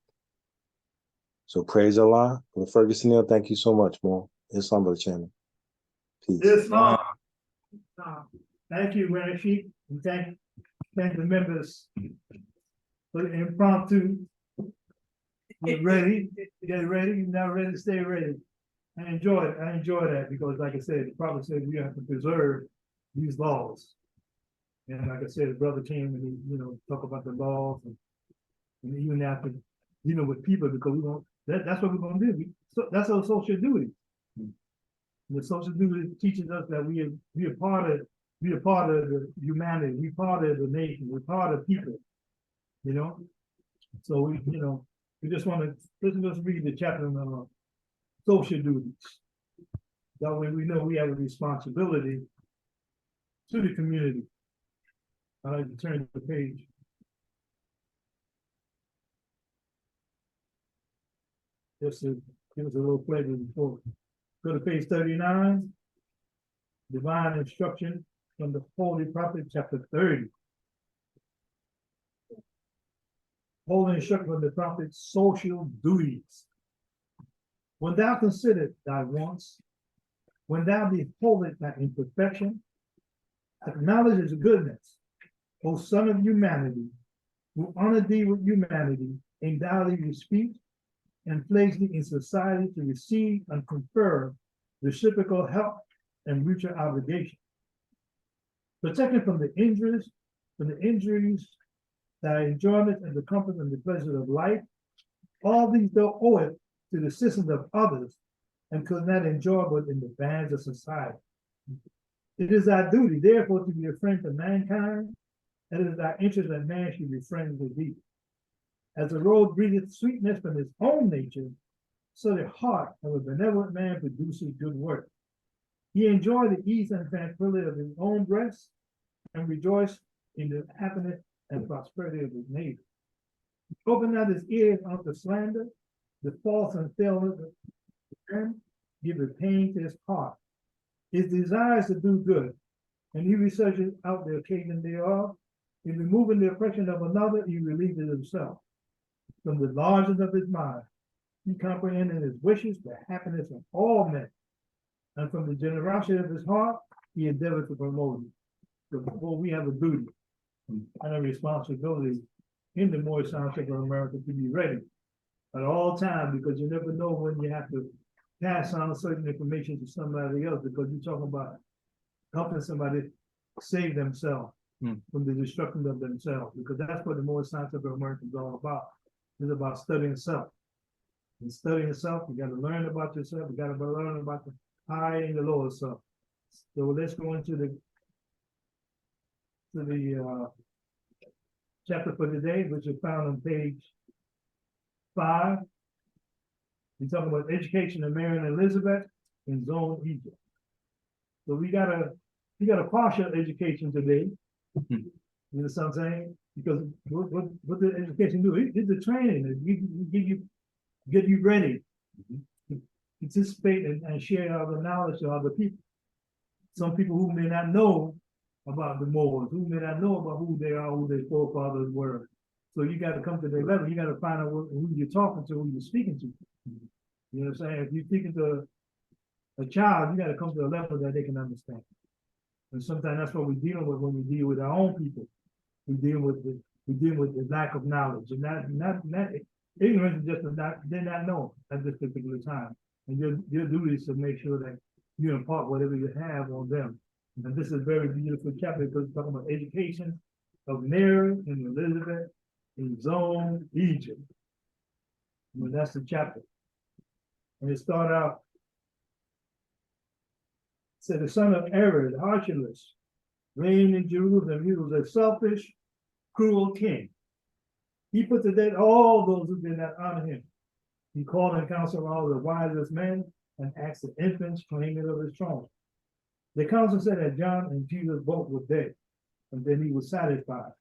So praise Allah. Brother Ferguson, thank you so much, more. Islam, Brother Chairman. Peace. Islam. Thank you, Rashid, and thank the members for the impromptu. Get ready, get ready. You're not ready, stay ready. I enjoy it. I enjoy that because, like I said, the Prophet said we have to preserve these laws. And like I said, the brother came and he, talk about the laws and even after dealing with people because we want that's what we're gonna do. That's our social duty. The social duty teaches us that we are part of the humanity, we're part of the nation, we're part of people, So we just want to let's read the chapter on social duties. That way we know we have a responsibility to the community. I like to turn the page. Just to give us a little flavor before. Go to page 39. Divine instruction from the Holy Prophet, chapter 30. Holy instruction from the Prophet's social duties. When thou consider thy wants, when thou beholdest thy imperfection, acknowledge his goodness, O Son of humanity, who honored thee with humanity, endowed thee with speech, and placing in society to receive and confer reciprocal help and mutual obligation. Protecting from the injuries, that enjoyment and the comfort and the pleasure of life. All these don't owe it to the assistance of others and could not enjoy but in the bands of society. It is our duty, therefore, to be a friend to mankind, and it is our interest that man should be friends with thee. As the road breatheth sweetness from his own nature, so the heart of a benevolent man produces good work. He enjoyed the ease and tranquility of his own breast, and rejoiced in the happiness and prosperity of his neighbor. Open not his ears unto slander, the false and failure and give a pain to his heart. His desires to do good, and he researches out the occasion thereof. In removing the oppression of another, he relieves himself. From the largeness of his mind, he comprehended his wishes, the happiness of all men. And from the generosity of his heart, he endeavored to promote it. So therefore, we have a duty and a responsibility in the Moorish Township of America to be ready at all times, because you never know when you have to pass on certain information to somebody else, because you're talking about helping somebody save themselves from the destruction of themselves, because that's what the Moorish Township of America is all about. It's about studying self. And studying self, you got to learn about yourself. You got to learn about the high and the lower self. So let's go into the chapter for today, which is found on page 5. We're talking about education of Mary and Elizabeth in Zone Egypt. So we got a partial education today. You know what I'm saying? Because what the education do? It's the training. It get you ready to participate and share all the knowledge to other people. Some people who may not know about the Moors, who may not know about who they are, who their forefathers were. So you got to come to their level. You got to find out who you're talking to, who you're speaking to. You know what I'm saying? If you're speaking to a child, you got to come to a level that they can understand. And sometimes that's what we're dealing with when we deal with our own people. We deal with the lack of knowledge, and not ignorance, is just they're not known at this particular time. And your duty is to make sure that you impart whatever you have on them. And this is a very beautiful chapter because it's talking about education of Mary and Elizabeth in Zone Egypt. I mean, that's the chapter. And it started out, said the son of Herod, Archelaus, reigned in Jerusalem. He was a selfish, cruel king. He put to death all those who did not honor him. He called in council all the wisest men and asked the infants claiming of his throne. The council said that John and Jesus both were dead, and then he was satisfied.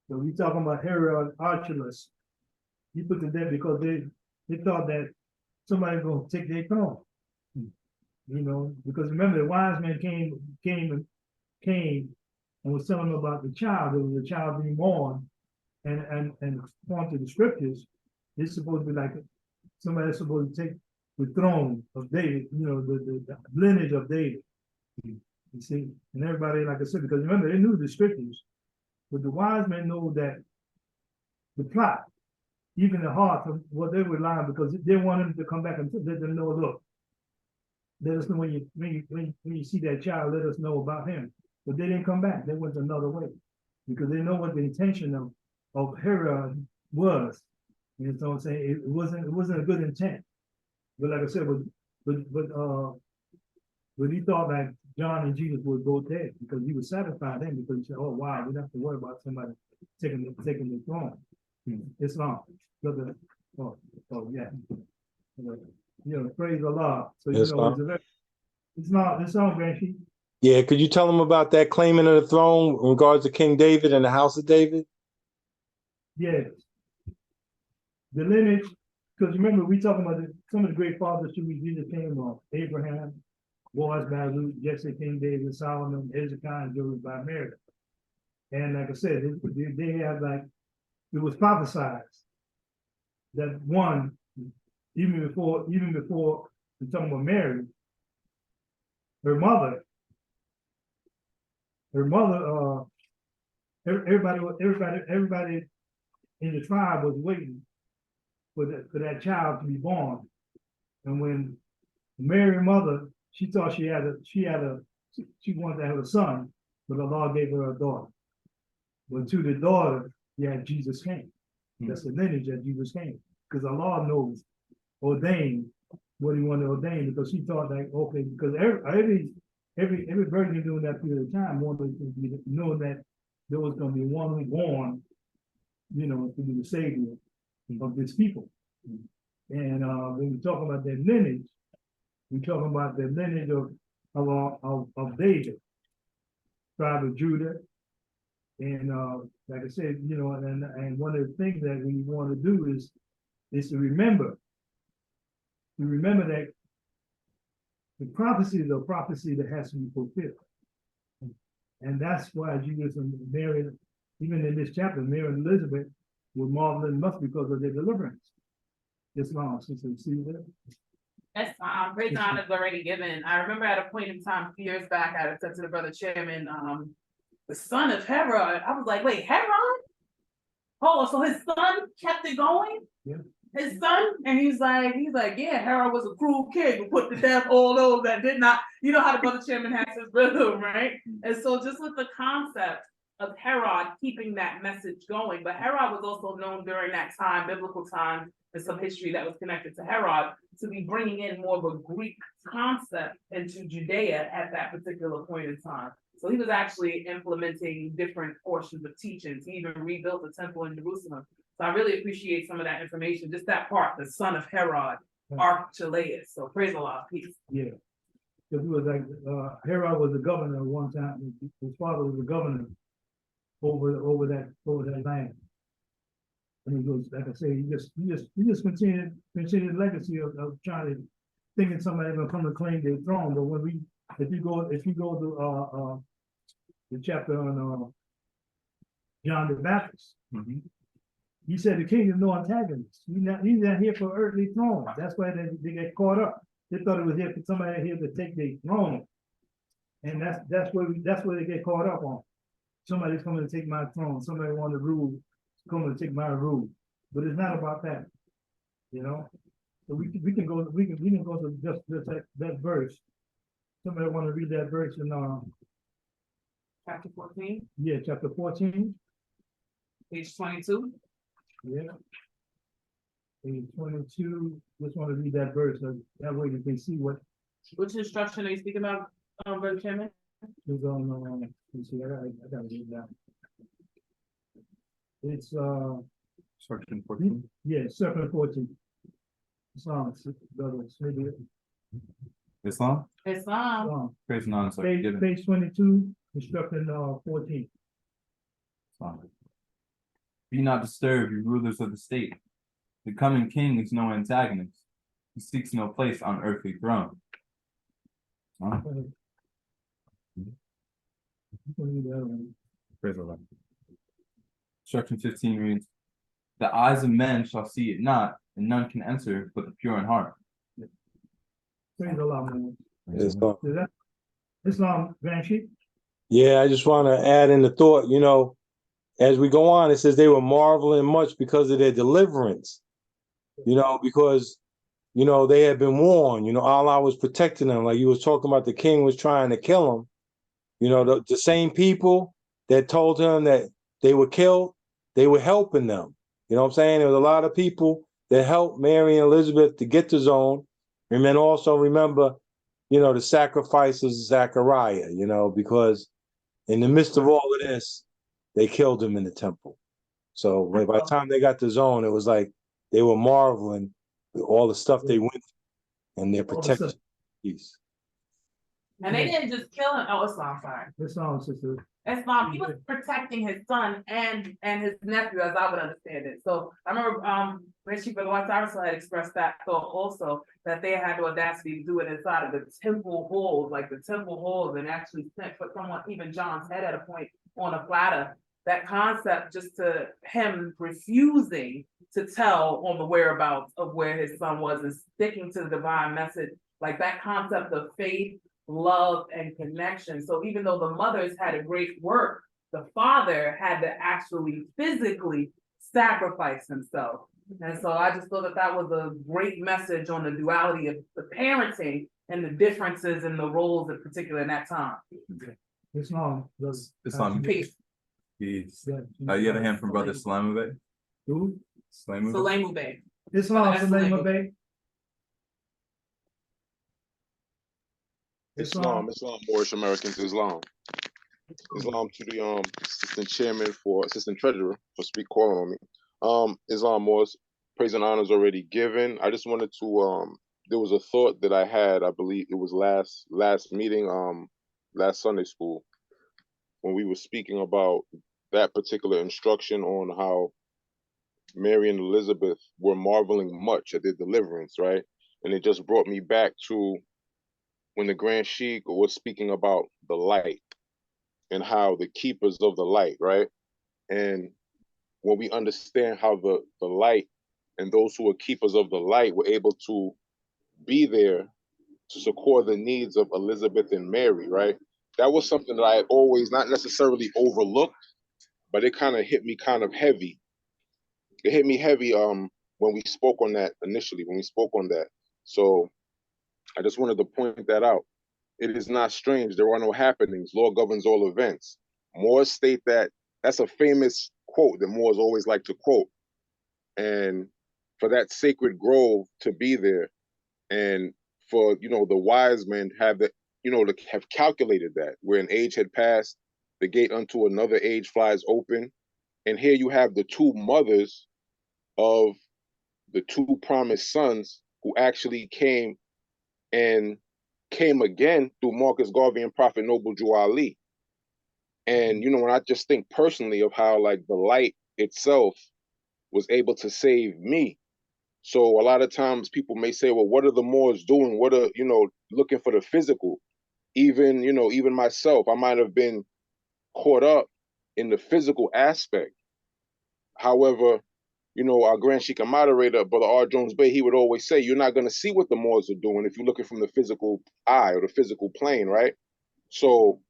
So we talking about Herod Archelaus. He put to death because they thought that somebody was going to take their throne. You know, because remember the wise men came and was telling them about the child. There was a child being born, and according to the scriptures, it's supposed to be like somebody that's supposed to take the throne of David, you know, the lineage of David. You see, and everybody, like I said, because remember, they knew the scriptures, but the wise men know that the plot, even the heart of what they were lying, because they wanted them to come back and let them know, look, let us know when you see that child, let us know about him. But they didn't come back. They went another way because they know what the intention of Herod was. You know what I'm saying? It wasn't a good intent. But like I said, but he thought that John and Jesus would go dead because he was satisfied then because he said, oh wow, we don't have to worry about somebody taking the throne. Islam. Oh yeah. You know, praise Allah. So you know, it's not Banshee. Yeah, could you tell them about that claiming of the throne in regards to King David and the house of David? Yes. The lineage, because remember, we talking about some of the great fathers who Jesus came on: Abraham, Boaz by Ruth, Jesse, King David, Solomon, Hezekiah, and Joseph by Mary. And like I said, they have like, it was prophesied that one, even before we're talking about Mary, her mother, everybody in the tribe was waiting for that child to be born. And when Mary mother, she thought she wanted to have a son, but the Lord gave her a daughter. But to the daughter, Jesus came. That's the lineage that Jesus came. Because the Lord knows, ordained what he wanted to ordain, because she thought like, okay, because every virgin during that period of time wanted to know that there was going to be one who born, to be the savior of this people. And when we talk about that lineage, we talk about the lineage of David, tribe of Judah. And like I said, and one of the things that we want to do is to remember that the prophecy is a prophecy that has to be fulfilled. And that's why Jesus and Mary, even in this chapter, Mary and Elizabeth were marveling much because of their deliverance. Islam, since they see that. Yes, praise and honor is already given. I remember at a point in time, a few years back, I had said to the brother chairman, the son of Herod. I was like, wait, Herod? Oh, so his son kept it going? Yeah. His son? And he's like, yeah, Herod was a cruel kid who put to death all those that did not, you know how the brother chairman has his rhythm, right? And so just with the concept of Herod keeping that message going, but Herod was also known during that time, biblical time, and some history that was connected to Herod, to be bringing in more of a Greek concept into Judea at that particular point in time. So he was actually implementing different portions of teachings. He even rebuilt the temple in Jerusalem. So I really appreciate some of that information, just that part, the son of Herod, Archelaus. So praise the Lord, peace. Yeah. Because it was like Herod was the governor at one time. His father was the governor over that land. And he goes, like I say, he just continued the legacy of trying to thinking somebody gonna come to claim their throne. But when if you go to the chapter on John the Baptist, he said the king is no antagonist. He's not here for earthly throne. That's why they get caught up. They thought it was here for somebody here to take their throne, and that's where they get caught up on. Somebody's coming to take my throne. Somebody want to rule, coming to take my rule. But it's not about that, So we can go to just that verse. Somebody want to read that verse in Chapter 14. Yeah, chapter 14. Page 22. Yeah. Page 22. Just want to read that verse. That way you can see Which instruction are you speaking about, Brother Chairman? is on. Let's see, I gotta read it down. It's Section 14. Yeah, section 14. Islam, brothers, maybe. Islam? Islam. Praise and honor, sir. Page 22, instruction 14. Islam. Be not disturbed, you rulers of the state. The coming king is no antagonist. He seeks no place on earthly throne. Praise the Lord. Instruction 15 reads, the eyes of men shall see it not, and none can enter but the pure in heart. Praise the Lord, man. Islam. Islam, Grand Sheikh? Yeah, I just want to add in the thought, as we go on, it says they were marveling much because of their deliverance, because, they had been warned, Allah was protecting them. Like you was talking about, the king was trying to kill them. The same people that told him that they were killed, they were helping them. You know what I'm saying? There was a lot of people that helped Mary and Elizabeth to get to zone. And then also remember, the sacrifice of Zechariah, because in the midst of all of this, they killed him in the temple. So by the time they got to zone, it was like they were marveling with all the stuff they went through and their protection. Peace. And they didn't just kill him. Oh, Islam, sorry. Islam, sister. Islam, he was protecting his son and his nephew, as I would understand it. So I remember Richie for the West Africa had expressed that thought also, that they had the audacity to do it inside of the temple halls, and actually put someone, even John's head at a point on a platter. That concept, just to him refusing to tell on the whereabouts of where his son was and sticking to the divine message, like that concept of faith, love, and connection. So even though the mothers had a great work, the father had to actually physically sacrifice himself And so I just thought that that was a great message on the duality of the parenting and the differences in the roles in particular in that time. Islam. Islam. Peace. Peace. You have a hand from Brother Salamubay? Who? Salamu Bay. Islam, Salama Bay. Islam, Moorish Americans, Islam. Islam to the assistant chairman for assistant treasurer for speak calling on me. Islam Moors, praise and honors already given. I just wanted to there was a thought that I had, I believe it was last meeting, last Sunday school, when we were speaking about that particular instruction on how Mary and Elizabeth were marveling much at their deliverance, right? And it just brought me back to when the Grand Sheik was speaking about the light and how the keepers of the light, right? And when we understand how the light and those who are keepers of the light were able to be there to succor the needs of Elizabeth and Mary, right? That was something that I had always not necessarily overlooked, but it kind of hit me kind of heavy. It hit me heavy when we spoke on that initially, when we spoke on that. So I just wanted to point that out. It is not strange. There are no happenings. Law governs all events. Moors state that. That's a famous quote that Moors always like to quote. And for that sacred grove to be there, and for, you know, the wise men have that, you know, to have calculated that, where an age had passed, the gate unto another age flies open. And here you have the two mothers of the two promised sons who actually came again through Marcus Garvey and Prophet Noble Drew Ali. And, you know, when I just think personally of how, like, the light itself was able to save me. So a lot of times people may say, well, what are the Moors doing? What are, you know, looking for the physical? Even, you know, even myself, I might have been caught up in the physical aspect. However, you know, our Grand Sheikh and moderator, Brother R. Jones Bay, he would always say, you're not going to see what the Moors are doing if you're looking from the physical eye or the physical plane, right? So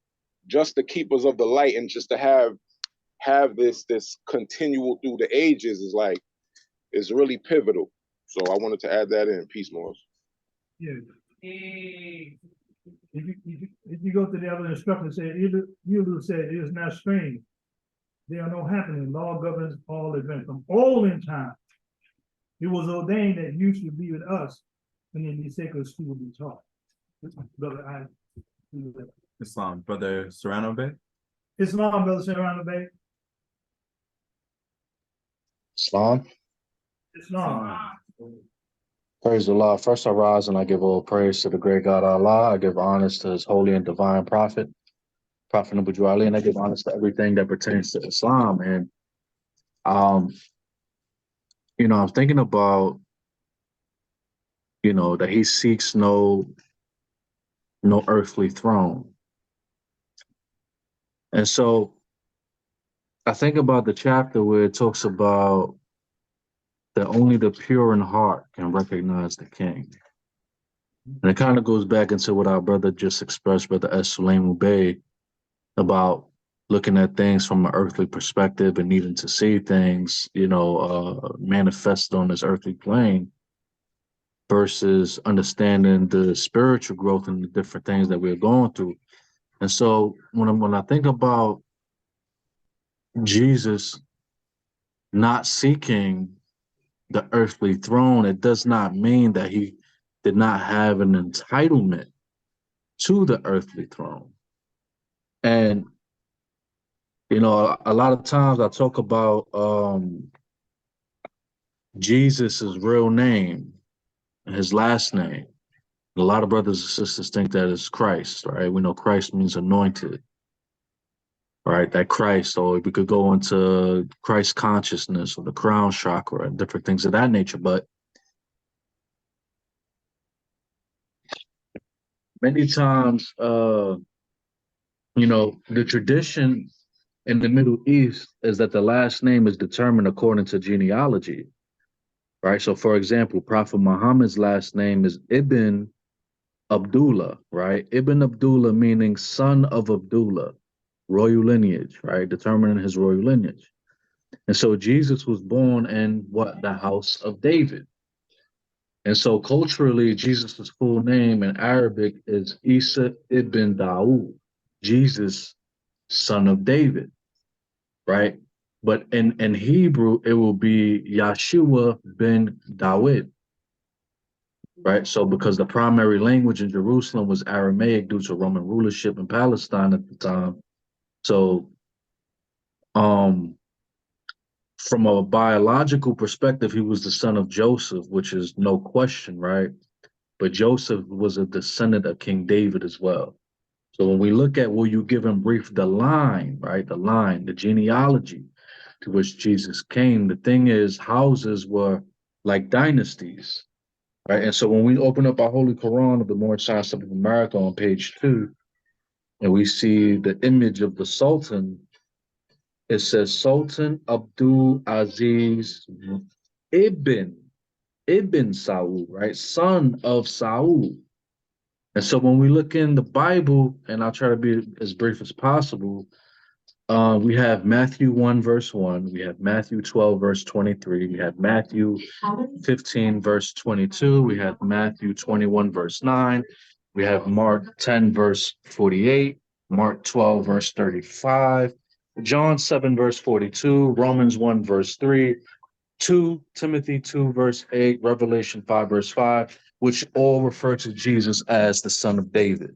just the keepers of the light and just to have this continual through the ages is really pivotal. So I wanted to add that in. Peace, Moors. Yeah. If you go to the other instructions, say you said it is not strange. There are no happening. Law governs all events from olden time. It was ordained that you should be with us and in the sacred school be taught. Brother, Islam, Brother Serrano Bay? Islam, Brother Serrano Bay. Islam. Islam. Praise the Lord. First I rise and I give all praise to the great God Allah. I give honors to his holy and divine prophet, Prophet Noble Drew Ali, and I give honors to everything that pertains to Islam. And you know, I'm thinking about, you know, that he seeks no earthly throne. And so I think about the chapter where it talks about that only the pure in heart can recognize the king. And it kind of goes back into what our brother just expressed, Brother S. Sulaiman Bey, about looking at things from an earthly perspective and needing to see things, you know, manifested on this earthly plane versus understanding the spiritual growth and the different things that we're going through. And so when I think about Jesus not seeking the earthly throne, it does not mean that he did not have an entitlement to the earthly throne. And, you know, a lot of times I talk about Jesus's real name and his last name. A lot of brothers and sisters think that it's Christ, right? We know Christ means anointed, right? That Christ, or we could go into Christ consciousness or the crown chakra and different things of that nature. But many times, you know, the tradition in the Middle East is that the last name is determined according to genealogy, right? So, for example, Prophet Muhammad's last name is Ibn Abdullah, right? Ibn Abdullah meaning son of Abdullah, royal lineage, right? Determining his royal lineage. And so Jesus was born in what? The house of David. And so culturally, Jesus' full name in Arabic is Isa ibn Dawood, Jesus, son of David, right? But in Hebrew, it will be Yeshua ben Dawid, right? So because the primary language in Jerusalem was Aramaic due to Roman rulership in Palestine at the time. So from a biological perspective, he was the son of Joseph, which is no question, right? But Joseph was a descendant of King David as well. So when we look at, will you give him brief, the line, right? The line, the genealogy to which Jesus came. The thing is, houses were like dynasties, right? And so when we open up our Holy Quran of the More Science of America on page 2, and we see the image of the Sultan, it says Sultan Abdul Aziz Ibn Saud, right? Son of Saud. And so when we look in the Bible, and I'll try to be as brief as possible, we have Matthew 1, verse 1. We have Matthew 12, verse 23. We have Matthew 15, verse 22. We have Matthew 21, verse 9. We have Mark 10, verse 48. Mark 12, verse 35. John 7, verse 42. Romans 1, verse 3. 2 Timothy 2, verse 8. Revelation 5, verse 5, which all refer to Jesus as the son of David.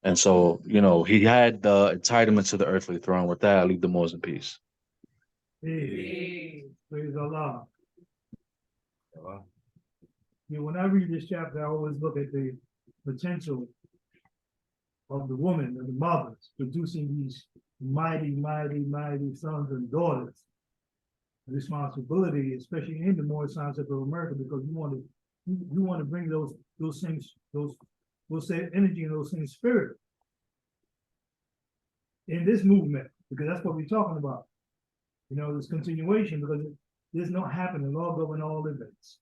And so, he had the entitlement to the earthly throne. With that, I leave the Moors in peace. Hey, praise Allah. When I read this chapter, I always look at the potential of the woman and the mothers producing these mighty, mighty, mighty sons and daughters. The responsibility, especially in the more science of America, because you want to bring those things, those same energy and those same spirit in this movement, because that's what we're talking about. This continuation, because there's no happening, law govern all events.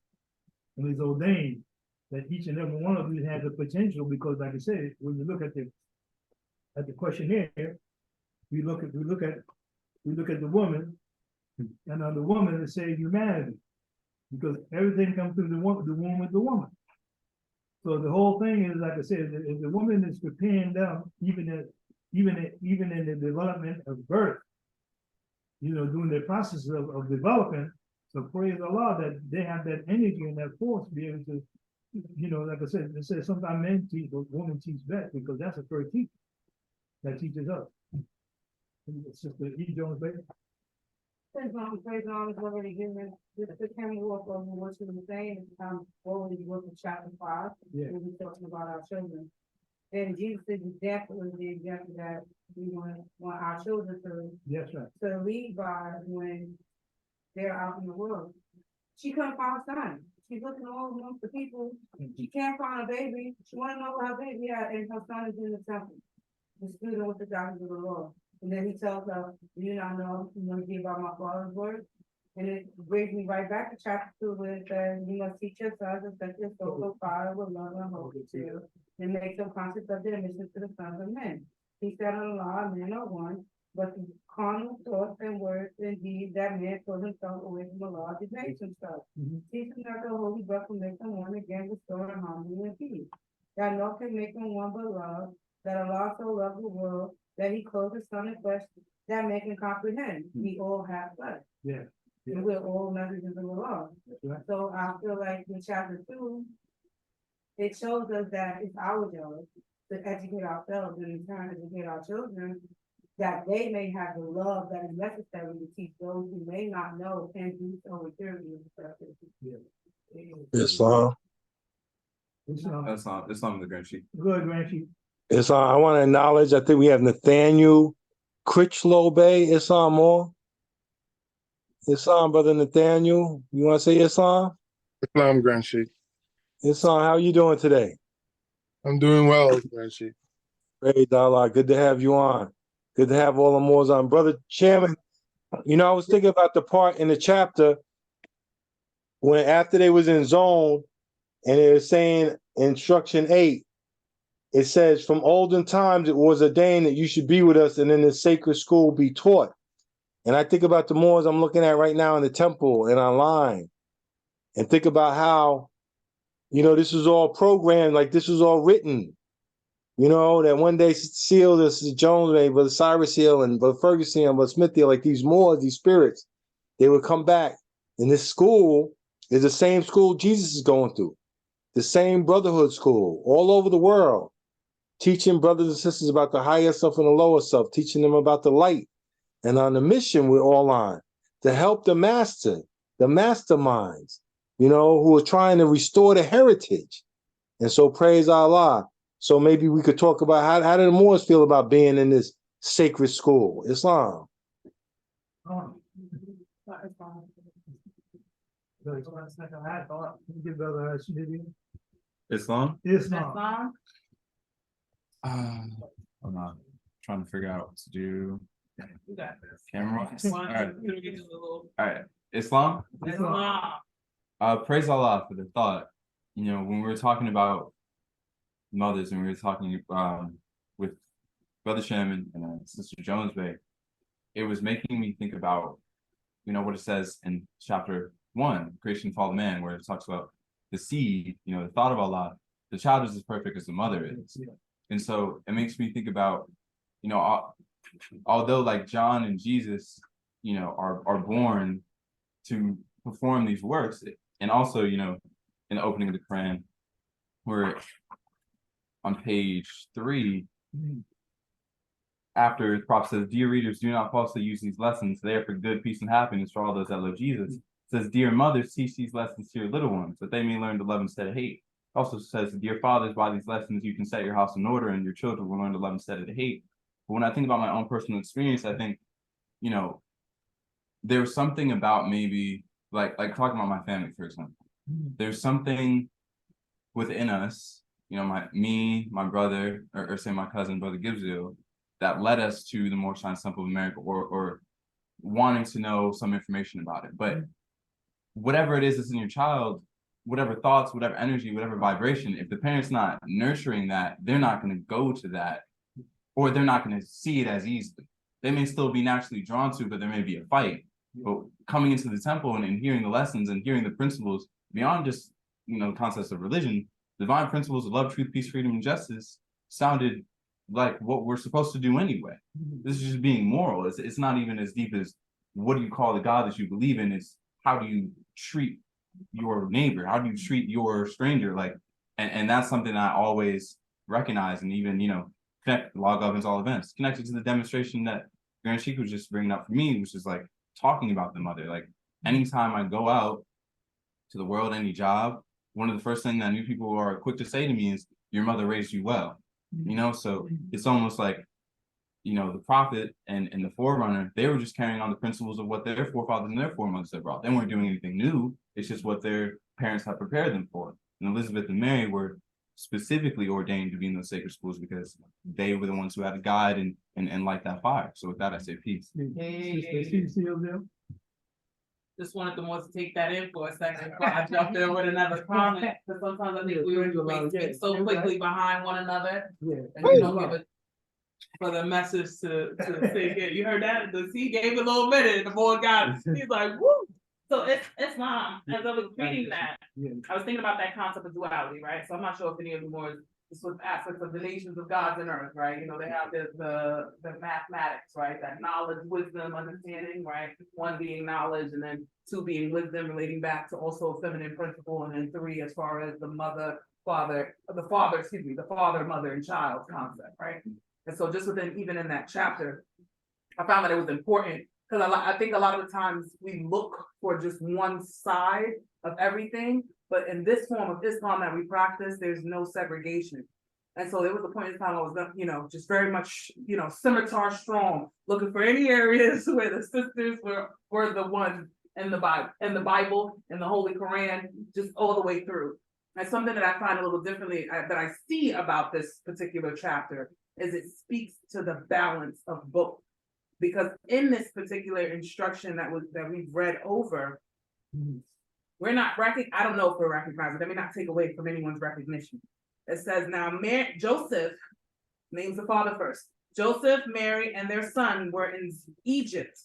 And it's ordained that each and every one of these has the potential, because like I said, when you look at the questionnaire, we look at the woman, and on the woman it says humanity, because everything comes through the womb of the woman. So the whole thing is, like I said, if the woman is preparing them, even in the development of birth, doing the process of development. So praise Allah that they have that energy and that force to be able to, like I said, it says sometimes men teach, but women teach best, because that's a first teacher that teaches us. Sister E. Jones, baby. Praise God, is already given. The camera walk over what she was saying, already look at chapter 5, when we're talking about our children. And Jesus is exactly the example that we want our children to lead by when they're out in the world. She couldn't find a son. She's looking all amongst the people. She can't find a baby. She want to know what her baby had, and her son is in the temple, disputing with the doctors of the law. And then he tells her, "Do you not know you want to give out my father's word?" And it brings me right back to chapter 2, where it says, "You must teach your sons and set your soul fire with love and hope to and make them conscious of their mission to the sons of men. He said on the law, men are one, but the carnal thoughts and words and deeds that man put himself away from the law debates himself. Teach them that the Holy Breath will make them one again, restoring harmony and peace. That no can make them one but love, that Allah so loved the world, that he clothed his son in flesh, that man can comprehend. We all have flesh. And we're all messages of the law. So I feel like in chapter 2, it shows us that it's our job to educate ourselves and in turn educate our children, that they may have the love that is necessary to teach those who may not know and do so with purity and perfection. Islam. Islam the Grand Chief. Good, Grand Chief. Islam, I want to acknowledge, I think we have Nathaniel Critchlow Bay, Islam more. Islam, brother Nathaniel, you want to say Islam? Islam, Grand Sheikh. Islam, how are you doing today? I'm doing well, Grand Sheikh. Praise Allah, good to have you on. Good to have all the Moors on. Brother Chairman, I was thinking about the part in the chapter when after they was in zone and it was saying instruction 8, it says, from olden times it was ordained that you should be with us and in the sacred school be taught. And I think about the Moors I'm looking at right now in the temple and online, and think about how, this was all programmed, like this was all written. That one day Sister Seal, this is Jones, Brother Cyrus Hill, and Brother Ferguson, and Brother Smith Hill, like these Moors, these spirits, they would come back. And this school is the same school Jesus is going through, the same brotherhood school all over the world, teaching brothers and sisters about the higher self and the lower self, teaching them about the light. And on the mission we're all on, to help the masterminds, who are trying to restore the heritage. And so praise Allah. So maybe we could talk about how do the Moors feel about being in this sacred school, Islam? Islam? Islam. Hold on. Trying to figure out what to do. You got this. Camera. All right. All All right. Islam? Praise Allah for the thought. When we were talking about mothers and we were talking with Brother Shaman and Sister Jones Bay, it was making me think about, what it says in chapter 1, Creation and Fall of Man, where it talks about the seed, the thought of Allah, the child is as perfect as the mother is. And so it makes me think about, although like John and Jesus, are born to perform these works, and also, in the opening of the Quran, where on page 3, after the prophet says, "Dear readers, do not falsely use these lessons. They are for good, peace, and happiness for all those that love Jesus." It says, "Dear mothers, teach these lessons to your little ones, that they may learn to love instead of hate." It also says, "Dear fathers, by these lessons you can set your house in order, and your children will learn to love instead of to hate." But when I think about my own personal experience, I think, there's something about maybe like talking about my family, for example. There's something within us, my brother, or say my cousin, Brother Gibbsville, that led us to the Moorish Science Temple of America, or wanting to know some information about it. But whatever it is that's in your child, whatever thoughts, whatever energy, whatever vibration, if the parent's not nurturing that, they're not going to go to that, or they're not going to see it as easily. They may still be naturally drawn to, but there may be a fight. But coming into the temple and hearing the lessons and hearing the principles beyond just, concepts of religion, divine principles of love, truth, peace, freedom, and justice sounded like what we're supposed to do anyway. This is just being moral. It's not even as deep as what do you call the God that you believe in. It's how do you treat your neighbor? How do you treat your stranger? And that's something I always recognize, and even, connect law governs all events, connected to the demonstration that Grand Sheik was just bringing up for me, which is like talking about the mother. Like anytime I go out to the world, any job, one of the first things that new people are quick to say to me is, "Your mother raised you well." So it's almost like, the prophet and the forerunner, they were just carrying on the principles of what their forefathers and their foremothers had brought. They weren't doing anything new. It's just what their parents had prepared them for. And Elizabeth and Mary were specifically ordained to be in those sacred schools because they were the ones who had to guide and light that fire. So with that, I say peace. Just wanted the ones to take that in for a second before I jump in with another comment. Because sometimes I think we speak so quickly behind one another. And you don't give it for the message to say, "Yeah, you heard that?" He gave a little minute and the boy got it. He's like, "Woo!" So it's Islam. As I was reading that, I was thinking about that concept of duality, right? So I'm not sure if any of the more this was aspects of the nations of gods and earth, right? They have the mathematics, right? That knowledge, wisdom, understanding, right? 1 being knowledge, and then 2 being wisdom, relating back to also a feminine principle, and then 3 as far as the father, mother, and child concept, right? And so just even in that chapter, I found that it was important because I think a lot of the times we look for just one side of everything, but in this form of Islam that we practice, there's no segregation. And so there was a point in time I was, just very much, scimitar strong, looking for any areas where the sisters were the ones in the Bible, in the Holy Quran, just all the way through. And something that I find a little differently that I see about this particular chapter is it speaks to the balance of both. Because in this particular instruction that we've read over, we're not I don't know if we're recognizing. Let me not take away from anyone's recognition. It says now, Joseph names the father first. Joseph, Mary, and their son were in Egypt,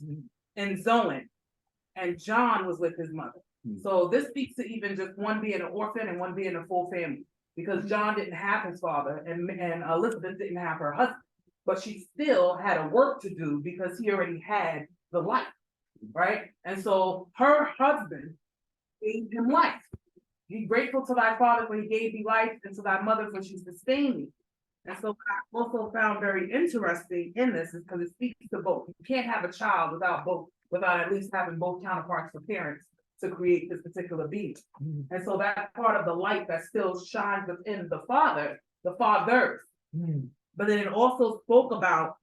and Zoan, and John was with his mother. So this speaks to even just one being an orphan and one being a full family, because John didn't have his father and Elizabeth didn't have her husband, but she still had a work to do because he already had the life, right? And so her husband gave him life. Be grateful to thy father for he gave thee life, and to thy mother for she sustained thee. And so what I also found very interesting in this is because it speaks to both. You can't have a child without at least having both counterparts for parents to create this particular being. And so that part of the light that still shines within the fathers. But then it also spoke about,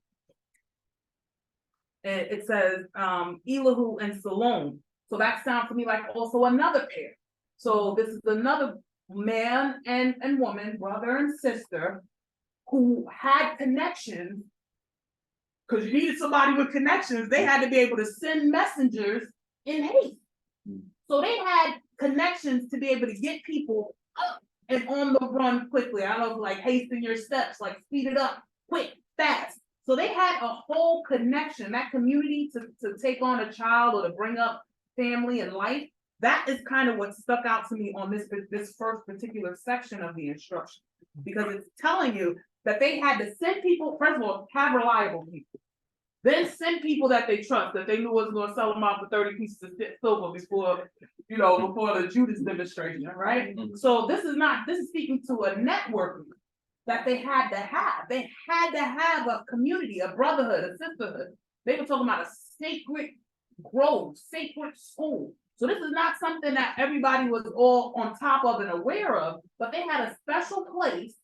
it says Elihu and Salome. So that sounds to me like also another pair. So this is another man and woman, brother and sister, who had connections. Because you needed somebody with connections, they had to be able to send messengers in haste. So they had connections to be able to get people up and on the run quickly. I love like hasten your steps, like speed it up, quick, fast. So they had a whole connection, that community to take on a child or to bring up family and life. That is kind of what stuck out to me on this first particular section of the instruction, because it's telling you that they had to send people, first of all, have reliable people. Then send people that they trust, that they knew was going to sell them out for 30 pieces of silver before the Judas demonstration, right? So this is speaking to a networking that they had to have. They had to have a community, a brotherhood, a sisterhood. They were talking about a sacred grove, sacred school. So this is not something that everybody was all on top of and aware of, but they had a special place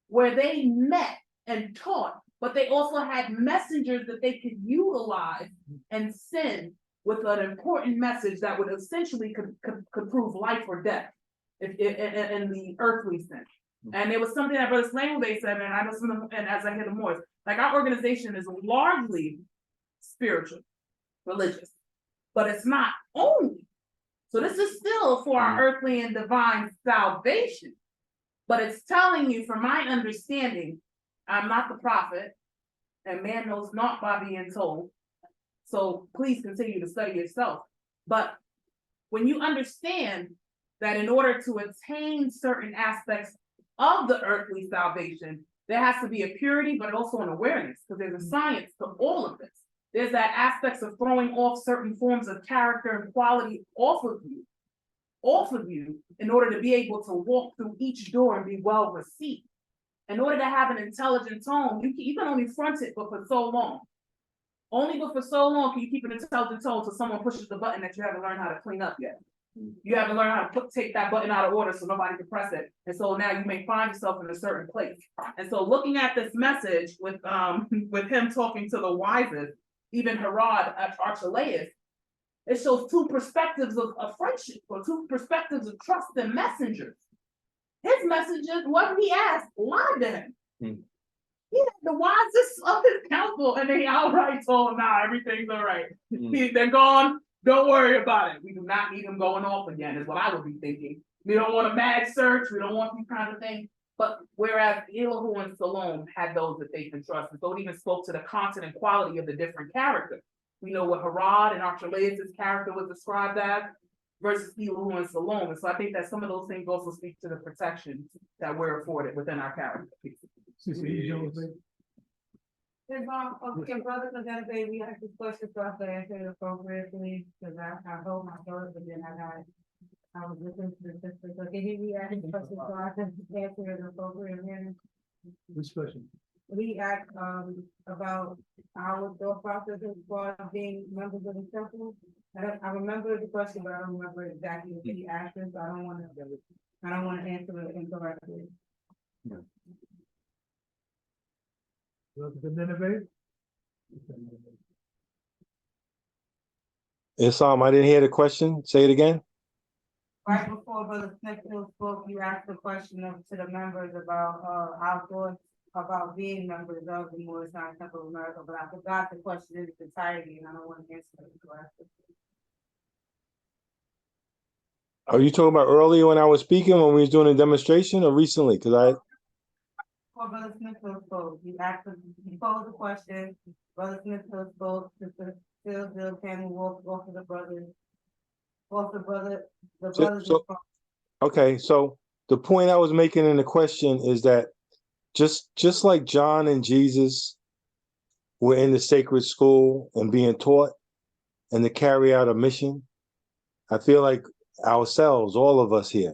where they met and taught, but they also had messengers that they could utilize and send with an important message that would essentially could prove life or death in the earthly sense. And it was something that Brother Slangley said, and I listen to him, and as I hear the more, like our organization is largely spiritual, religious, but it's not only. So this is still for our earthly and divine salvation. But it's telling you, from my understanding, I'm not the prophet, and man knows not by being told. So please continue to study yourself. But when you understand that in order to attain certain aspects of the earthly salvation, there has to be a purity, but also an awareness, because there's a science to all of this. There's that aspects of throwing off certain forms of character and quality off of you in order to be able to walk through each door and be well received. In order to have an intelligent tone, you can only front it but for so long. Only but for so long can you keep an intelligent tone till someone pushes the button that you haven't learned how to clean up yet. You haven't learned how to take that button out of order so nobody can press it. And so now you may find yourself in a certain place. And so looking at this message with him talking to the wisest, even Herod at Archelaus, it shows two perspectives of friendship, or two perspectives of trust and messengers. His messengers, what he asked, lied to him. He had the wisest of his counsel, and they outright told him, nah, everything's all right. They're gone. Don't worry about it. We do not need them going off again, is what I would be thinking. We don't want a mad search. We don't want these kinds of things. But whereas Elihu and Salome had those that they can trust, and so it even spoke to the content and quality of the different characters. We know what Herod and Archelaus' character was described as versus Elihu and Salome. And so I think that some of those things also speak to the protection that we're afforded within our character. Okay, brothers and sisters, we have this question for us to answer it appropriately, because I hold my thoughts, but then I was listening to the sister. So can you re-ask the question for us to answer it appropriately? Which question? We asked about our thought processes for being members of the temple. I remember the question, but I don't remember exactly what he asked us. So I don't want to answer it incorrectly. I didn't hear the question. Say it again. Right before Brother Smith spoke, you asked the question to the members about our thoughts about being members of the Morris Temple of America, but I forgot the question in its entirety, and I don't want to answer it correctly. Are you talking about earlier when I was speaking, when we was doing a demonstration, or recently? Because Before Brother Smith spoke, you posed the question, Brother Smith spoke, Sister Still can walk for the brothers. Walk the So, brothers. so okay, so the point I was making in the question is that just like John and Jesus were in the sacred school and being taught and to carry out a mission, I feel like ourselves, all of us here,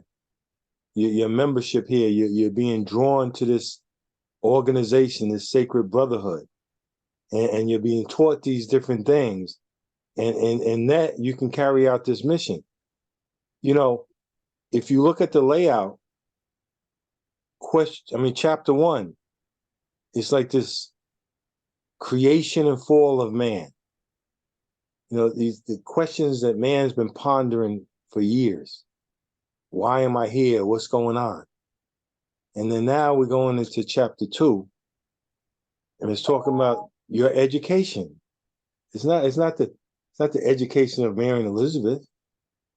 your membership here, you're being drawn to this organization, this sacred brotherhood, and you're being taught these different things, and that you can carry out this mission. You know, if you look at the layout, chapter 1, it's like this creation and fall of man. You know, the questions that man's been pondering for years. Why am I here? What's going on? And then now we're going into chapter 2, and it's talking about your education. It's not the education of Mary and Elizabeth.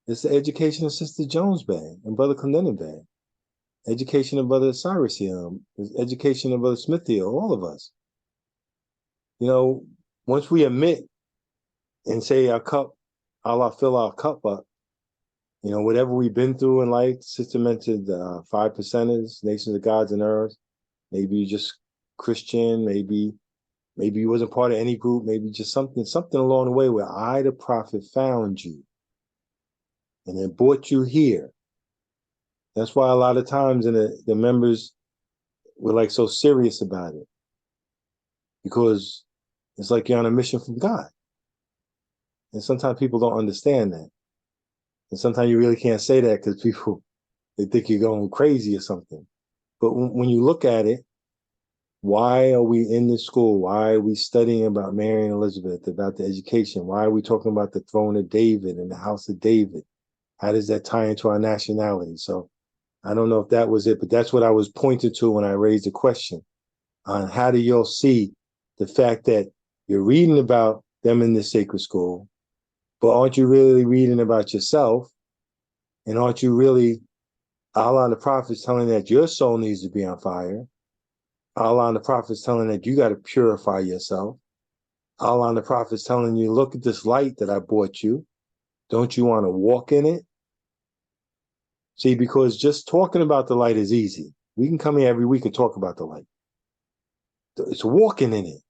It's the education of Sister Jones Bag and Brother Clendenin Bag. Education of Brother Cyrus here. Education of Brother Smith here. All of us. You know, once we admit and say our cup, Allah fill our cup up. You know, whatever we've been through in life, Sister mentioned 5 percenters, nations of gods and earths. Maybe you're just Christian. Maybe you wasn't part of any group. Maybe just something along the way where I, the prophet, found you and then brought you here. That's why a lot of times the members were like so serious about it, because it's like you're on a mission from God. And sometimes people don't understand that. And sometimes you really can't say that because people, they think you're going crazy or something. But when you look at it, why are we in this school? Why are we studying about Mary and Elizabeth, about the education? Why are we talking about the throne of David and the house of David? How does that tie into our nationality? So I don't know if that was it, but that's what I was pointing to when I raised the question on how do y'all see the fact that you're reading about them in the sacred school, but aren't you really reading about yourself? And aren't you really, Allah and the prophets telling that your soul needs to be on fire? Allah and the prophets telling that you got to purify yourself. Allah and the prophets telling you, look at this light that I brought you. Don't you want to walk in it? See, because just talking about the light is easy. We can come here every week and talk about the light. It's walking in it.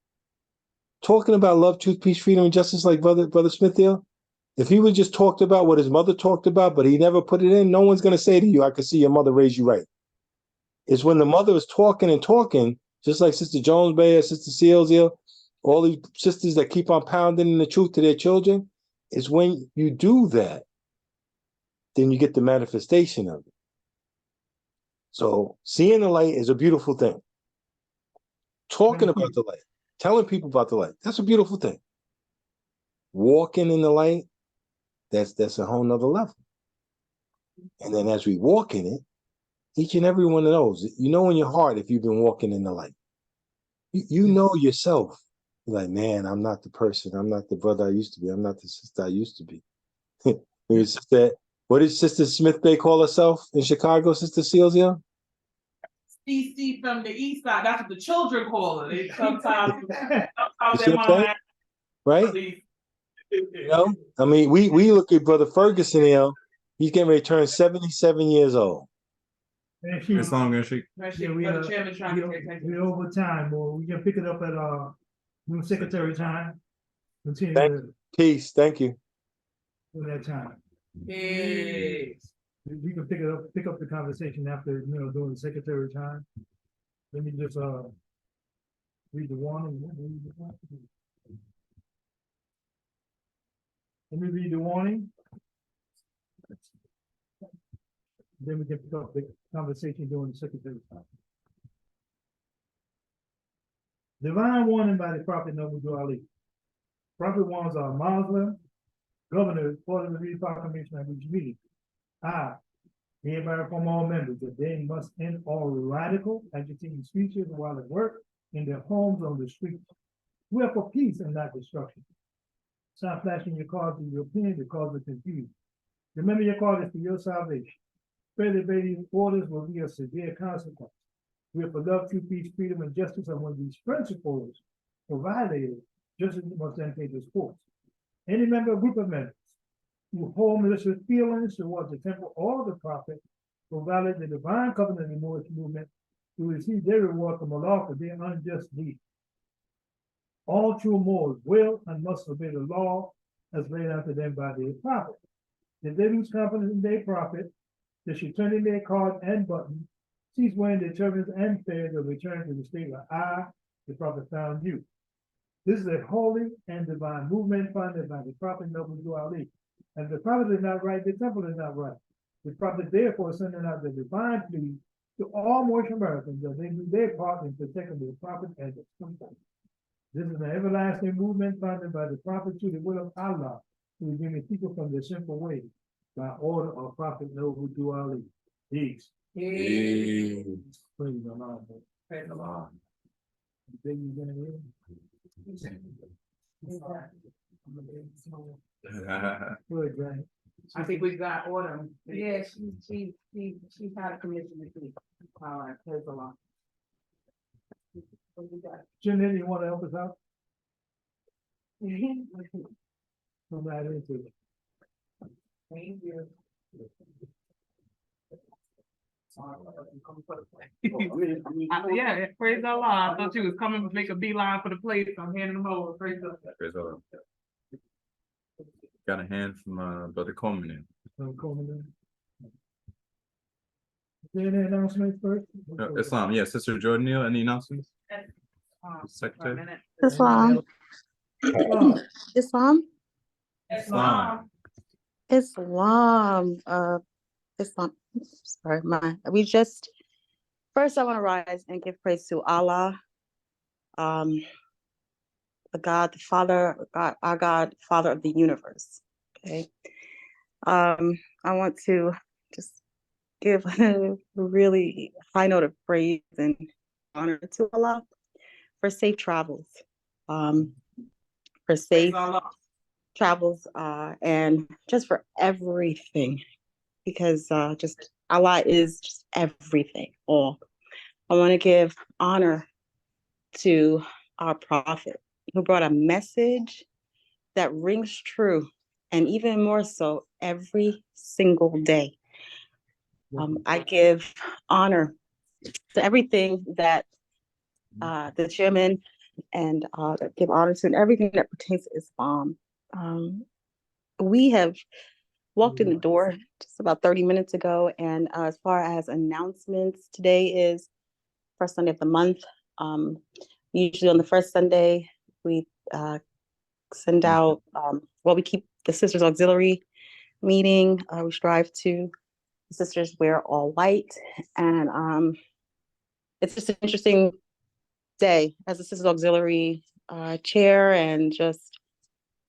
Talking about love, truth, peace, freedom, and justice like Brother Smithiel. If he would just talked about what his mother talked about, but he never put it in, no one's going to say to you, I can see your mother raised you right. It's when the mother is talking and talking, just like Sister Jones Bay, Sister Seals here, all these sisters that keep on pounding in the truth to their children, it's when you do that, then you get the manifestation of it. So seeing the light is a beautiful thing. Talking about the light, telling people about the light, that's a beautiful thing. Walking in the light, that's a whole nother level. And then as we walk in it, each and every one of those, you know in your heart if you've been walking in the light. You know yourself. You're like, man, I'm not the person. I'm not the brother I used to be. I'm not the sister I used to be. What did Sister Smith Bay call herself in Chicago, Sister Seals here? CC from the east side. That's what the children call it. They sometimes You see what I'm saying? Right? You know, I mean, we look at Brother Ferguson here. He's getting ready to turn 77 years old. It's long and she. Yeah, we over time, or we can pick it up at new secretary time. Continue Peace. Thank you. for that time. Peace. We can pick up the conversation after, during the secretary time. Let me just read the warning. Let me read the warning. Then we can pick up the conversation during the secretary time. Divine warning by the Prophet Noble Ali. Prophet warns our Muslim governors for the proclamation of each meeting. I hereby inform all members that they must end all radical agitating speeches while at work, in their homes, on the streets. We are for peace and not destruction. Stop flashing your cards with your pen to cause the confusion. Remember, your card is for your salvation. Spread evading orders will be a severe consequence. We are for love, true peace, freedom, and justice, and when these principles are violated, justice must then take its course. Any member or group of members who hold malicious feelings towards the temple or the prophet will violate the divine covenant of the Moorish movement to receive their reward from Allah for their unjust deed. All true Moors will and must obey the law as laid out to them by their prophet. If they lose confidence in their prophet, they should turn in their card and button, cease wearing their turbans and fairs, or return to the state where I, the prophet, found you. This is a holy and divine movement founded by the prophet Noble Ali. And the prophet is not right, the temple is not right. The prophet therefore is sending out the divine plea to all Moorish Americans that they do their part in protecting the prophet and the temple. This is an everlasting movement founded by the prophet to the will of Allah to redeem the people from their sinful ways by order of Prophet Noble Ali. Peace. Peace. Praise the Lord. Praise the Lord. I think we got order. Yeah, she's had a commission to keep. All right, praise the Lord. Jeanette, you want to help us out? Come right into it. Thank you. Yeah, praise the Lord. I thought you was coming to make a beeline for the plate. So I'm handing them over. Praise the Lord. Praise the Lord. Got a hand from Brother Coleman in. Any announcements first? Islam, yeah, Sister Jordan Neal, any announcements? Secretary? Islam. Islam. Islam. Islam. Islam. Sorry, first I want to rise and give praise to Allah, the God, the Father, God, our God, Father of the universe. Okay. I want to just give a really high note of praise and honor to Allah for safe travels, and just for everything, because just Allah is just everything. All I want to give honor to our prophet who brought a message that rings true, and even more so every single day. I give honor to everything that the chairman and give honor to, and everything that pertains to Islam. We have walked in the door just about 30 minutes ago, and as far as announcements, today is first Sunday of the month. Usually on the first Sunday, we send out, we keep the Sisters Auxiliary meeting. We strive to, the sisters wear all white, and it's just an interesting day as a Sisters Auxiliary chair, and just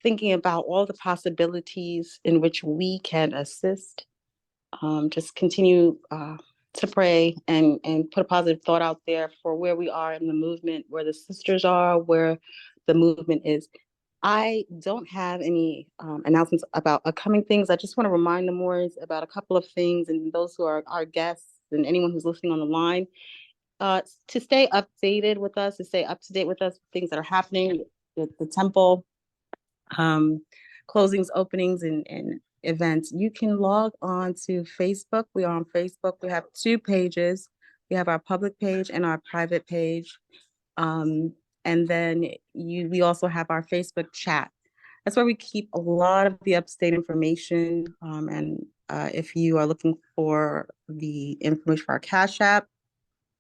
thinking about all the possibilities in which we can assist. Just continue to pray and put a positive thought out there for where we are in the movement, where the sisters are, where the movement is. I don't have any announcements about upcoming things. I just want to remind the Moors about a couple of things, and those who are our guests and anyone who's listening on the line, to stay updated with us, to stay up to date with us, things that are happening at the temple, closings, openings, and events. You can log on to Facebook. We are on Facebook. We have two pages. We have our public page and our private page. And then we also have our Facebook chat. That's where we keep a lot of the up-to-date information. And if you are looking for the information for our Cash App,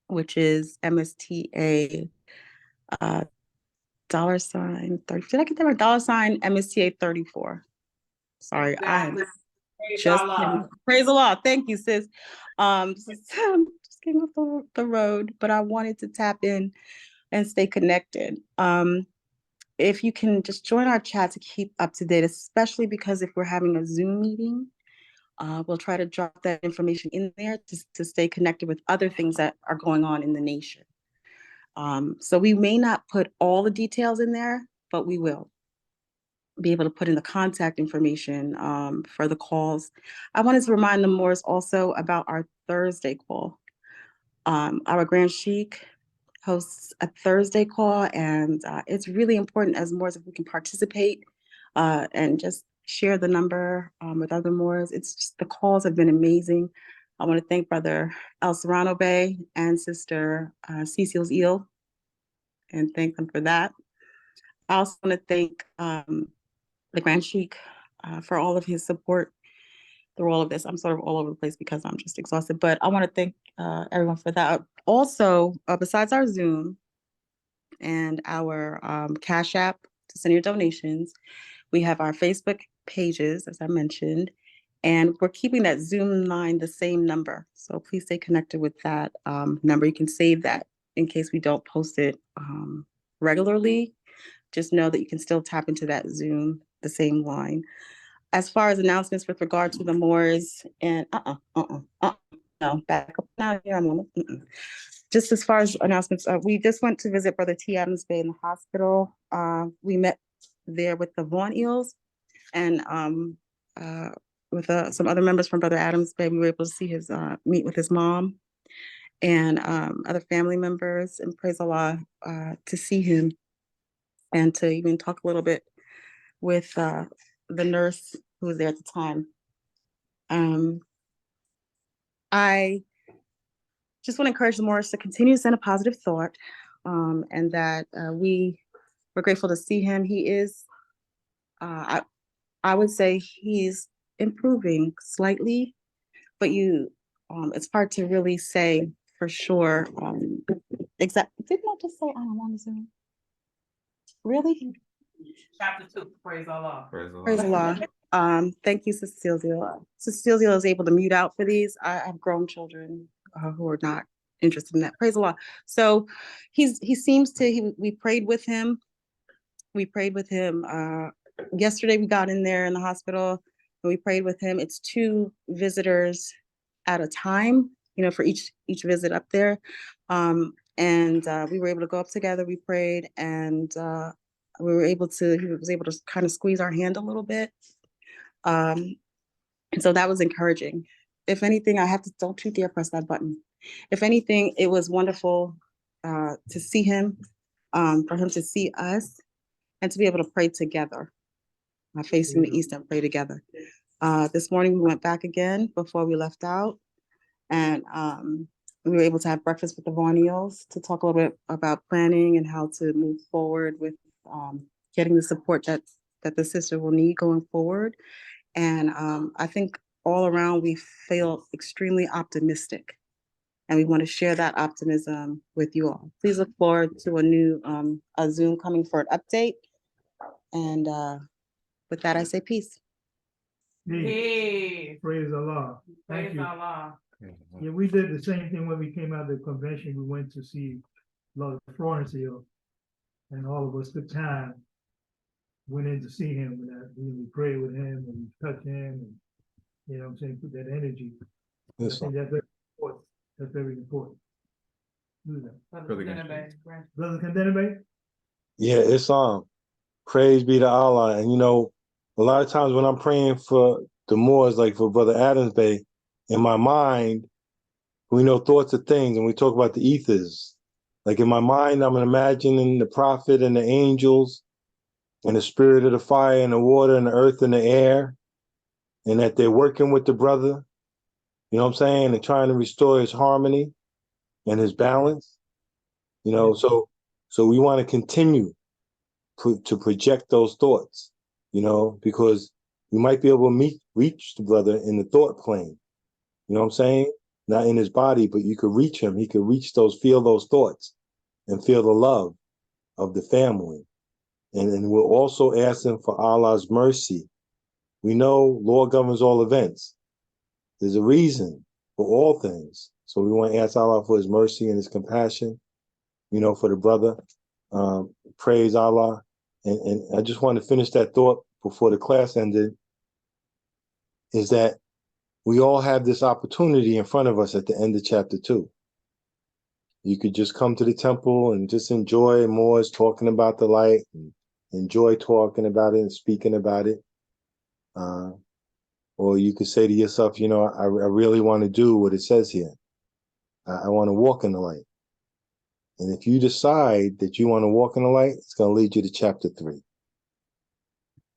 which is MSTA $30. Did I get that right? $MSTA34. Sorry, Exactly. Praise the Lord. Thank you, sis. Just came off the road, but I wanted to tap in and stay connected. If you can just join our chat to keep up to date, especially because if we're having a Zoom meeting, we'll try to drop that information in there to stay connected with other things that are going on in the nation. So we may not put all the details in there, but we will be able to put in the contact information for the calls. I wanted to remind the Moors also about our Thursday call. Our Grand Sheik hosts a Thursday call, and it's really important as Moors if we can participate. and just share the number with other Moors. It's just the calls have been amazing. I want to thank Brother El Serrano Bay and Sister Cecil's Eel and thank them for that. I also want to thank the Grand Sheik for all of his support through all of this. I'm sort of all over the place because I'm just exhausted, but I want to thank everyone for that. Also, besides our Zoom and our Cash App to send your donations, we have our Facebook pages, as I mentioned, and we're keeping that Zoom line the same number. So please stay connected with that number. You can save that in case we don't post it regularly. Just know that you can still tap into that Zoom, the same line. As far as announcements with regard to the Moors and no, back up now here. Just as far as announcements, we just went to visit Brother T. Adams Bay in the hospital. We met there with the Vaughn Eels and with some other members from Brother Adams Bay. We were able to see his meet with his mom and other family members, and praise Allah to see him and to even talk a little bit with the nurse who was there at the time. I just want to encourage the Moors to continue to send a positive thought, and that we're grateful to see him. He is, I would say he's improving slightly, but it's hard to really say for sure. Exactly. Didn't I just say I don't want to Zoom? Really? Chapter 2, praise Allah. Praise Allah. Thank you, Cecilia. Cecilia is able to mute out for these. I have grown children who are not interested in that. Praise Allah. So he seems to, we prayed with him. We prayed with him. Yesterday we got in there in the hospital and we prayed with him. It's 2 visitors at a time, for each visit up there. And we were able to go up together. We prayed and he was able to kind of squeeze our hand a little bit. And so that was encouraging. If anything, don't you dare press that button. If anything, it was wonderful to see him, for him to see us and to be able to pray together, facing the east and pray together. This morning we went back again before we left out, and we were able to have breakfast with the Vaughaniels to talk a little bit about planning and how to move forward with getting the support that the sister will need going forward. And I think all around we feel extremely optimistic, and we want to share that optimism with you all. Please look forward to a new a Zoom coming for an update. And with that, I say peace. Peace. Praise Allah. Thank Praise you. Allah. Yeah, we did the same thing when we came out of the convention. We went to see Brother Florence Hill, and all of us took time, went in to see him, and we prayed with him and touched him, and you know what I'm saying, put that energy. Yes, I think that's very important. That's very important. Do that. Brother Kandenebe? Yeah, it's praise be to Allah. And a lot of times when I'm praying for the Moors, like for Brother Adams Bay, in my mind, we know thoughts of things, and we talk about the ethers. Like in my mind, I'm imagining the prophet and the angels and the spirit of the fire and the water and the earth and the air, and that they're working with the brother, you know what I'm saying, and trying to restore his harmony and his balance. So we want to continue to project those thoughts, because you might be able to reach the brother in the thought plane. You know what I'm saying? Not in his body, but you could reach him. He could feel those thoughts and feel the love of the family. And we're also asking for Allah's mercy. We know Lord governs all events. There's a reason for all things. So we want to ask Allah for his mercy and his compassion, for the brother. Praise Allah. And I just want to finish that thought before the class ended, is that we all have this opportunity in front of us at the end of chapter 2. You could just come to the temple and just enjoy Moors talking about the light, and enjoy talking about it and speaking about it. Or you could say to yourself, I really want to do what it says here. I want to walk in the light. And if you decide that you want to walk in the light, it's going to lead you to chapter 3.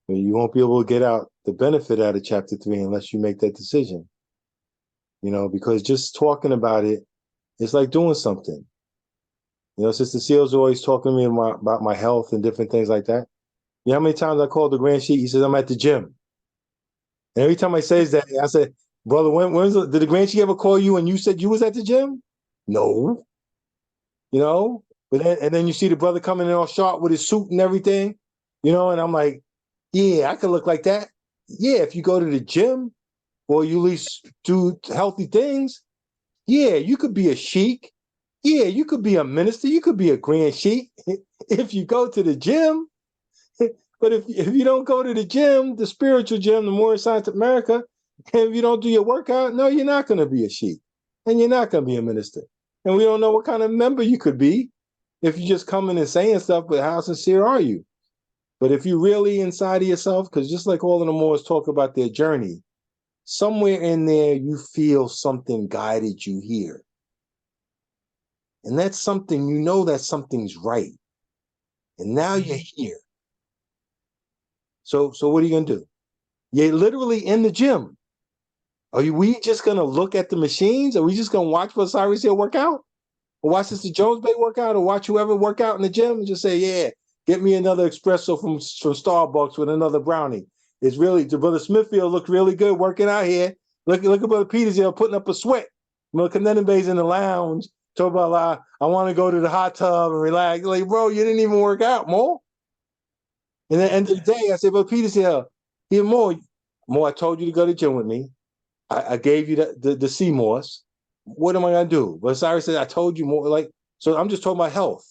But you won't be able to get out the benefit out of chapter 3 unless you make that decision. Because just talking about it, it's like doing something. Sister Seal's always talking to me about my health and different things like that. You know how many times I called the Grand Sheik? He says, I'm at the gym. And every time I says that, I said, brother, did the Grand Sheik ever call you and you said you was at the gym? No. But then you see the brother coming in all sharp with his suit and everything, and I'm like, yeah, I could look like that. Yeah, if you go to the gym or you at least do healthy things, yeah, you could be a sheik. Yeah, you could be a minister. You could be a grand sheik if you go to the gym. But if you don't go to the gym, the spiritual gym, the Moorish Science of America, and if you don't do your workout, no, you're not going to be a sheik. And you're not going to be a minister. And we don't know what kind of member you could be if you just come in and saying stuff, but how sincere are you? But if you really inside of yourself, because just like all of the Moors talk about their journey, somewhere in there you feel something guided you here. And that's something, that something's right. And now you're here. So what are you going to do? You're literally in the gym. We just going to look at the machines? Are we just going to watch what Cyrus here work out? Or watch Sister Jones Bay work out? Or watch whoever work out in the gym and just say, yeah, get me another espresso from Starbucks with another brownie. It's really, Brother Smithfield looked really good working out here. Look at Brother Peters here putting up a sweat. Cannon Bay's in the lounge. Talk about, I want to go to the hot tub and relax. Like, bro, you didn't even work out, Mo. And at the end of the day, I said, Brother Peters here, Mo, I told you to go to the gym with me. I gave you the Seymours. What am I going to do? But Cyrus said, I told you more. So I'm just talking about health.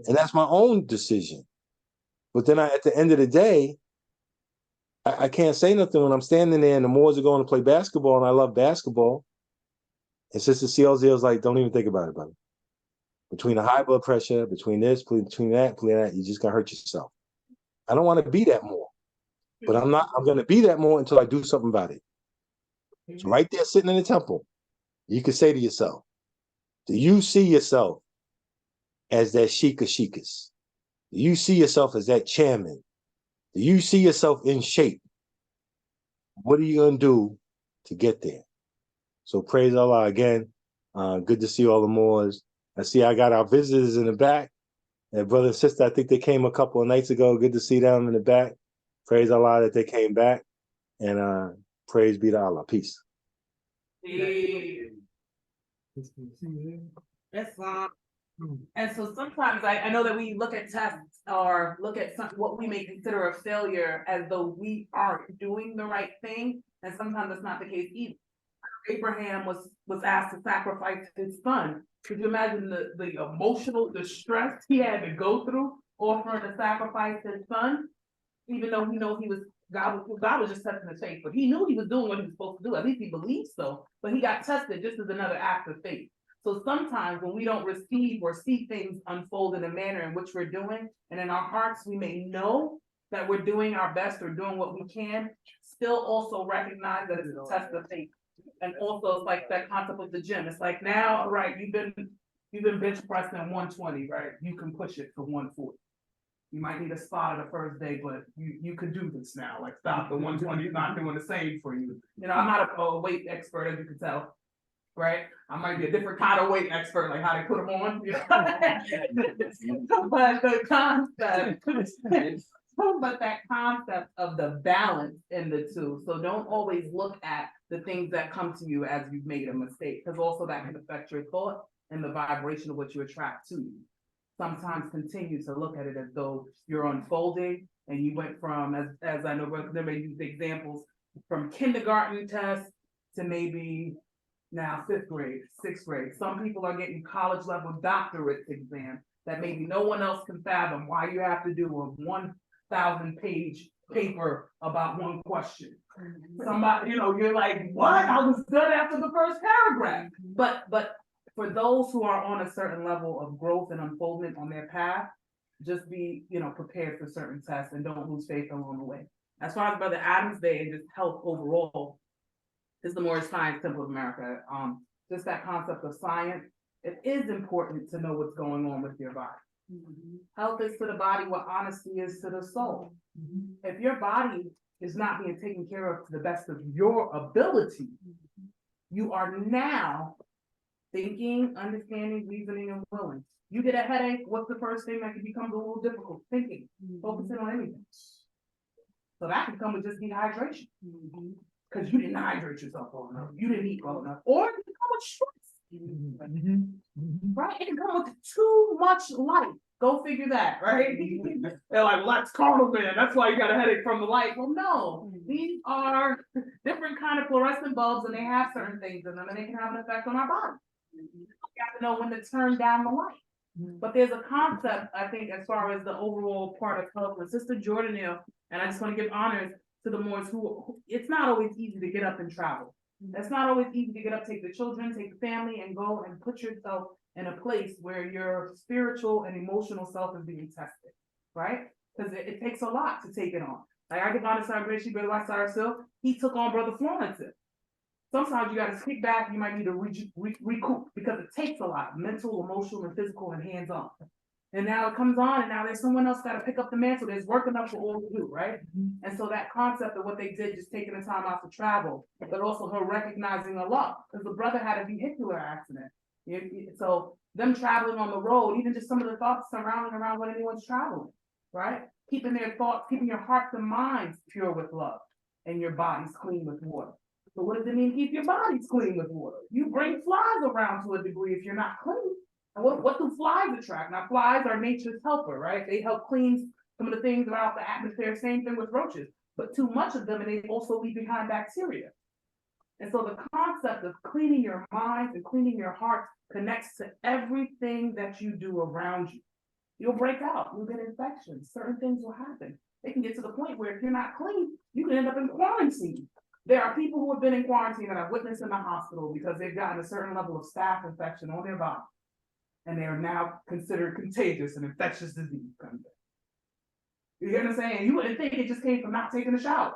And that's my own decision. But then at the end of the day, I can't say nothing when I'm standing there and the Moors are going to play basketball and I love basketball. And Sister CLZ was like, don't even think about it, brother. Between the high blood pressure, between this, between that, you just gonna hurt yourself. I don't want to be that more. But I'm going to be that more until I do something about it. So right there sitting in the temple, you can say to yourself, do you see yourself as that Sheikah Sheikas? Do you see yourself as that chairman? Do you see yourself in shape? What are you going to do to get there? So praise Allah again. Good to see all the Moors. I see I got our visitors in the back. And brother and sister, I think they came a couple of nights ago. Good to see them in the back. Praise Allah that they came back. And praise be to Allah. Peace. And so sometimes I know that we look at tests or look at what we may consider a failure as though we aren't doing the right thing. And sometimes that's not the case either. Abraham was asked to sacrifice his son. Could you imagine the emotional distress he had to go through offering to sacrifice his son? Even though he knows God was just testing his faith, but he knew he was doing what he was supposed to do. At least he believed so. But he got tested just as another act of faith. So sometimes when we don't receive or see things unfold in a manner in which we're doing, and in our hearts we may know that we're doing our best or doing what we can, still also recognize that it's a test of faith. And also it's like that concept of the gym. It's like now, right, you've been bench pressing 120, right? You can push it for 140. You might need a spot at the first day, but you could do this now. Like stop the 120 is not doing the same for you. I'm not a weight expert, as you can tell, right? I might be a different kind of weight expert, like how they put them on. But the concept, but that concept of the balance in the two. So don't always look at the things that come to you as you've made a mistake, because also that can affect your thought and the vibration of what you attract to you. Sometimes continue to look at it as though you're unfolding and you went from, as I know, there may use examples from kindergarten tests to maybe now 5th grade, 6th grade. Some people are getting college level doctorate exams that maybe no one else can fathom why you have to do a 1,000-page paper about one question. Somebody, you're like, what? I was done after the first paragraph. But for those who are on a certain level of growth and unfoldment on their path, just be, prepared for certain tests and don't lose faith along the way. As far as Brother Adams Day and just health overall, is the Moorish Science Temple of America. Just that concept of science, it is important to know what's going on with your body. Health is to the body what honesty is to the soul. If your body is not being taken care of to the best of your ability, you are now thinking, understanding, reasoning, and willing. You get a headache, what's the first thing that can become a little difficult? Thinking, focusing on anything. So that can come with just dehydration. Because you didn't hydrate yourself well enough, you didn't eat well enough, or it can come with stress. Right? It can come with too much light. Go figure that, right? They're like, well, that's carnal, man. That's why you got a headache from the light. Well, no, these are different kind of fluorescent bulbs, and they have certain things in them, and they can have an effect on our body. You have to know when to turn down the light. But there's a concept, I think, as far as the overall part of health with Sister Jordan Hill, and I just want to give honors to the Moors who it's not always easy to get up and travel. It's not always easy to get up, take the children, take the family, and go and put yourself in a place where your spiritual and emotional self is being tested, right? Because it takes a lot to take it on. Like I give honor to our great Brother Cyrus, he took on Brother Florence. Sometimes you got to kick back, you might need to recoup because it takes a lot, mental, emotional, and physical, and hands-on. And now it comes on, and now there's someone else got to pick up the mantle. There's work enough for all to do, right? And so that concept of what they did, just taking the time out to travel, but also her recognizing a lot, because the brother had a vehicular accident. So them traveling on the road, even just some of the thoughts surrounding around when anyone's traveling, right? Keeping their thoughts, keeping your hearts and minds pure with love, and your bodies clean with water. So what does it mean, keep your bodies clean with water? You bring flies around to a degree if you're not clean. And what do flies attract? Now, flies are nature's helper, right? They help clean some of the things around the atmosphere, same thing with roaches. But too much of them, and they also leave behind bacteria. And so the concept of cleaning your minds and cleaning your heart connects to everything that you do around you. You'll break out, you'll get infections, certain things will happen. It can get to the point where if you're not clean, you can end up in quarantine. There are people who have been in quarantine that I've witnessed in the hospital because they've gotten a certain level of staph infection on their body. And they are now considered contagious and infectious disease. You hear what I'm saying? You wouldn't think it just came from not taking a shower.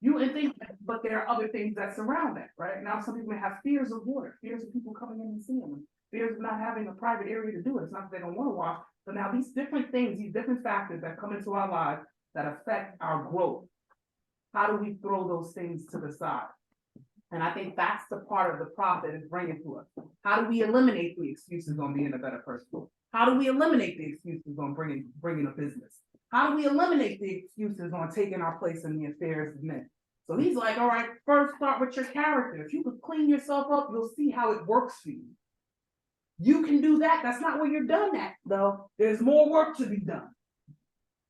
You wouldn't think that, but there are other things that surround that, right? Now, some people may have fears of water, fears of people coming in and seeing them, fears of not having a private area to do it. It's not that they don't want to wash, but now these different things, these different factors that come into our lives that affect our growth. How do we throw those things to the side? And I think that's the part of the prophet is bringing to us. How do we eliminate the excuses on being a better person? How do we eliminate the excuses on bringing a business? How do we eliminate the excuses on taking our place in the affairs of men? So he's like, all right, first start with your character. If you could clean yourself up, you'll see how it works for you. You can do that. That's not where you're done at, though. There's more work to be done.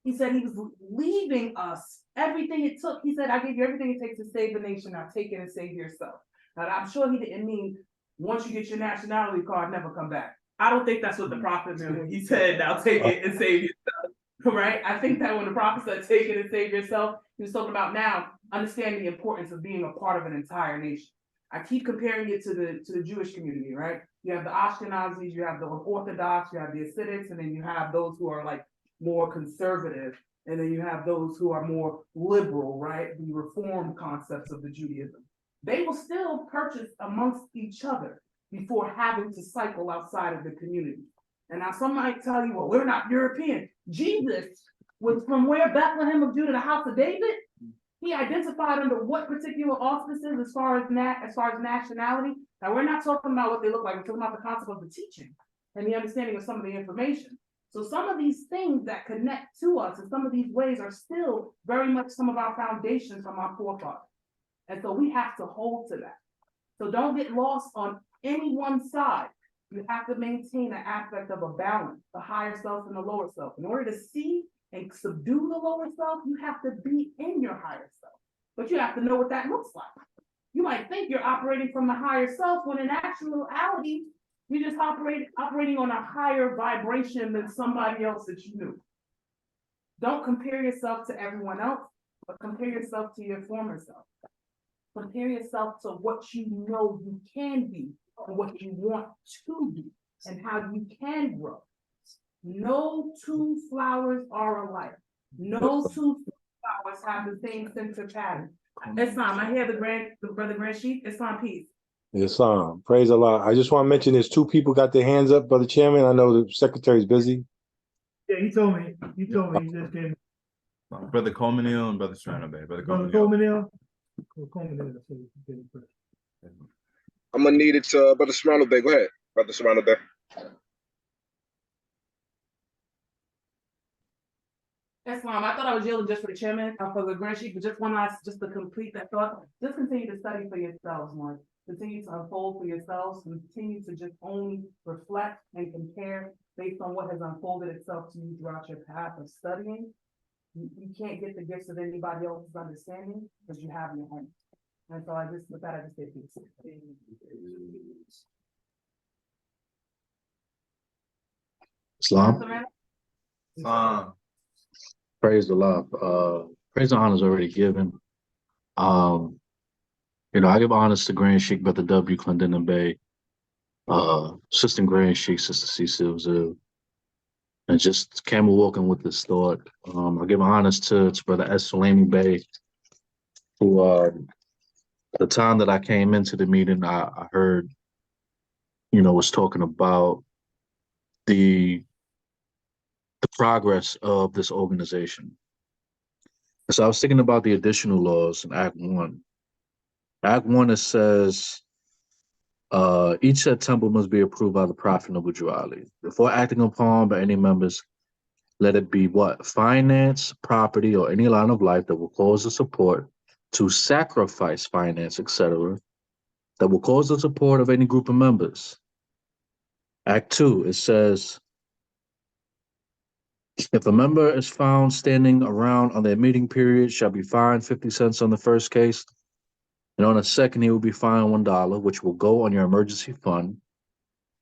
He said he was leaving us everything it took. He said, I give you everything it takes to save the nation. Now take it and save yourself. Now, I'm sure he didn't mean once you get your nationality card, never come back. I don't think that's what the prophet meant when he said, now take it and save yourself. Right? I think that when the prophet said, take it and save yourself, he was talking about now understanding the importance of being a part of an entire nation. I keep comparing it to the Jewish community, right? You have the Ashkenazis, you have the Orthodox, you have the Hasidics, and then you have those who are like more conservative, and then you have those who are more liberal, right? The reformed concepts of the Judaism. They will still purchase amongst each other before having to cycle outside of the community. And now some might tell you, well, we're not European. Jesus was from where? Bethlehem of Judah, the house of David. He identified under what particular auspices as far as nationality. Now we're not talking about what they look like, we're talking about the concept of the teaching and the understanding of some of the information. So some of these things that connect to us and some of these ways are still very much some of our foundations from our forefathers. And so we have to hold to that. So don't get lost on any one side. You have to maintain an aspect of a balance, the higher self and the lower self. In order to see and subdue the lower self, you have to be in your higher self. But you have to know what that looks like. You might think you're operating from the higher self when in actuality, you're just operating on a higher vibration than somebody else that you knew. Don't compare yourself to everyone else, but compare yourself to your former self. Compare yourself to what you know you can be and what you want to be and how you can grow. No two flowers are alike. No two flowers have the same center pattern. Islam, I hear the brother Grand Chief. Islam, peace. Praise Allah. I just want to mention there's two people got their hands up, Brother Chairman. I know the secretary's busy. Yeah, he told me, he just came. Brother Coleman and Brother Serrano Bay. Brother Brother Coleman. Coleman, I said, he came first. I'm gonna need it to Brother Serrano Bay. Go ahead, Brother Serrano Bay. Islam, I thought I was yielding just for the chairman, for the grand chief, but just one last, just to complete that thought, just continue to study for yourselves, Mark. Continue to unfold for yourselves, continue to just only reflect and compare based on what has unfolded itself to you throughout your path of studying. You can't get the gifts of anybody else's understanding because you have your own. And so I just, with that, I just did peace. Islam. Praise the Lord. Praise and honor is already given. I give honors to Grand Sheikh Brother W. Clendenin Bay, Assistant Grand Sheikh Sister C. Silvzu, and just camel walking with this thought. I give honors to Brother S. Salami Bay, who the time that I came into the meeting, I heard, was talking about the progress of this organization. So I was thinking about the additional laws in Act 1. Act 1, it says, each said temple must be approved by the Prophet Noble Drew Ali. Before acting upon by any members, let it be what? Finance, property, or any line of life that will cause the support to sacrifice finance, etc., that will cause the support of any group of members. Act 2, it says, if a member is found standing around on their meeting period, shall be fined 50 cents on the first case, and on the second, he will be fined $1, which will go on your emergency fund.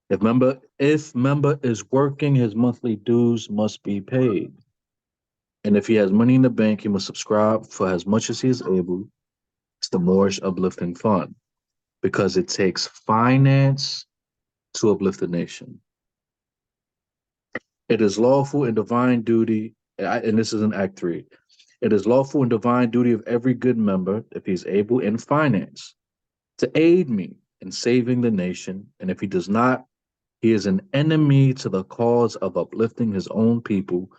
If member is working, his monthly dues must be paid. And if he has money in the bank, he must subscribe for as much as he is able to the Moorish Uplifting Fund, because it takes finance to uplift the nation. It is lawful and divine duty, and this is in Act 3. It is lawful and divine duty of every good member, if he is able in finance, to aid me in saving the nation, and if he does not, he is an enemy to the cause of uplifting his own people,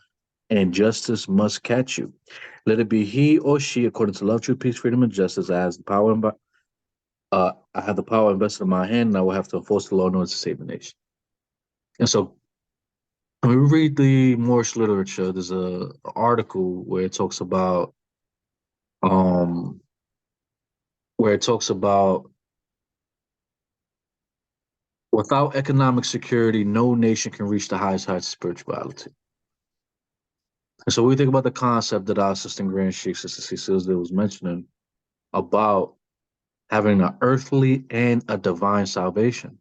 and justice must catch you. Let it be he or she, according to love, truth, peace, freedom, and justice. I have the power invested in my hand, and I will have to enforce the law in order to save the nation. And so, when we read the Moorish literature, there's a article where it talks about, without economic security, no nation can reach the highest heights of spirituality. And so we think about the concept that our Assistant Grand Sheikh, Sister Cecile, was mentioning about having an earthly and a divine salvation.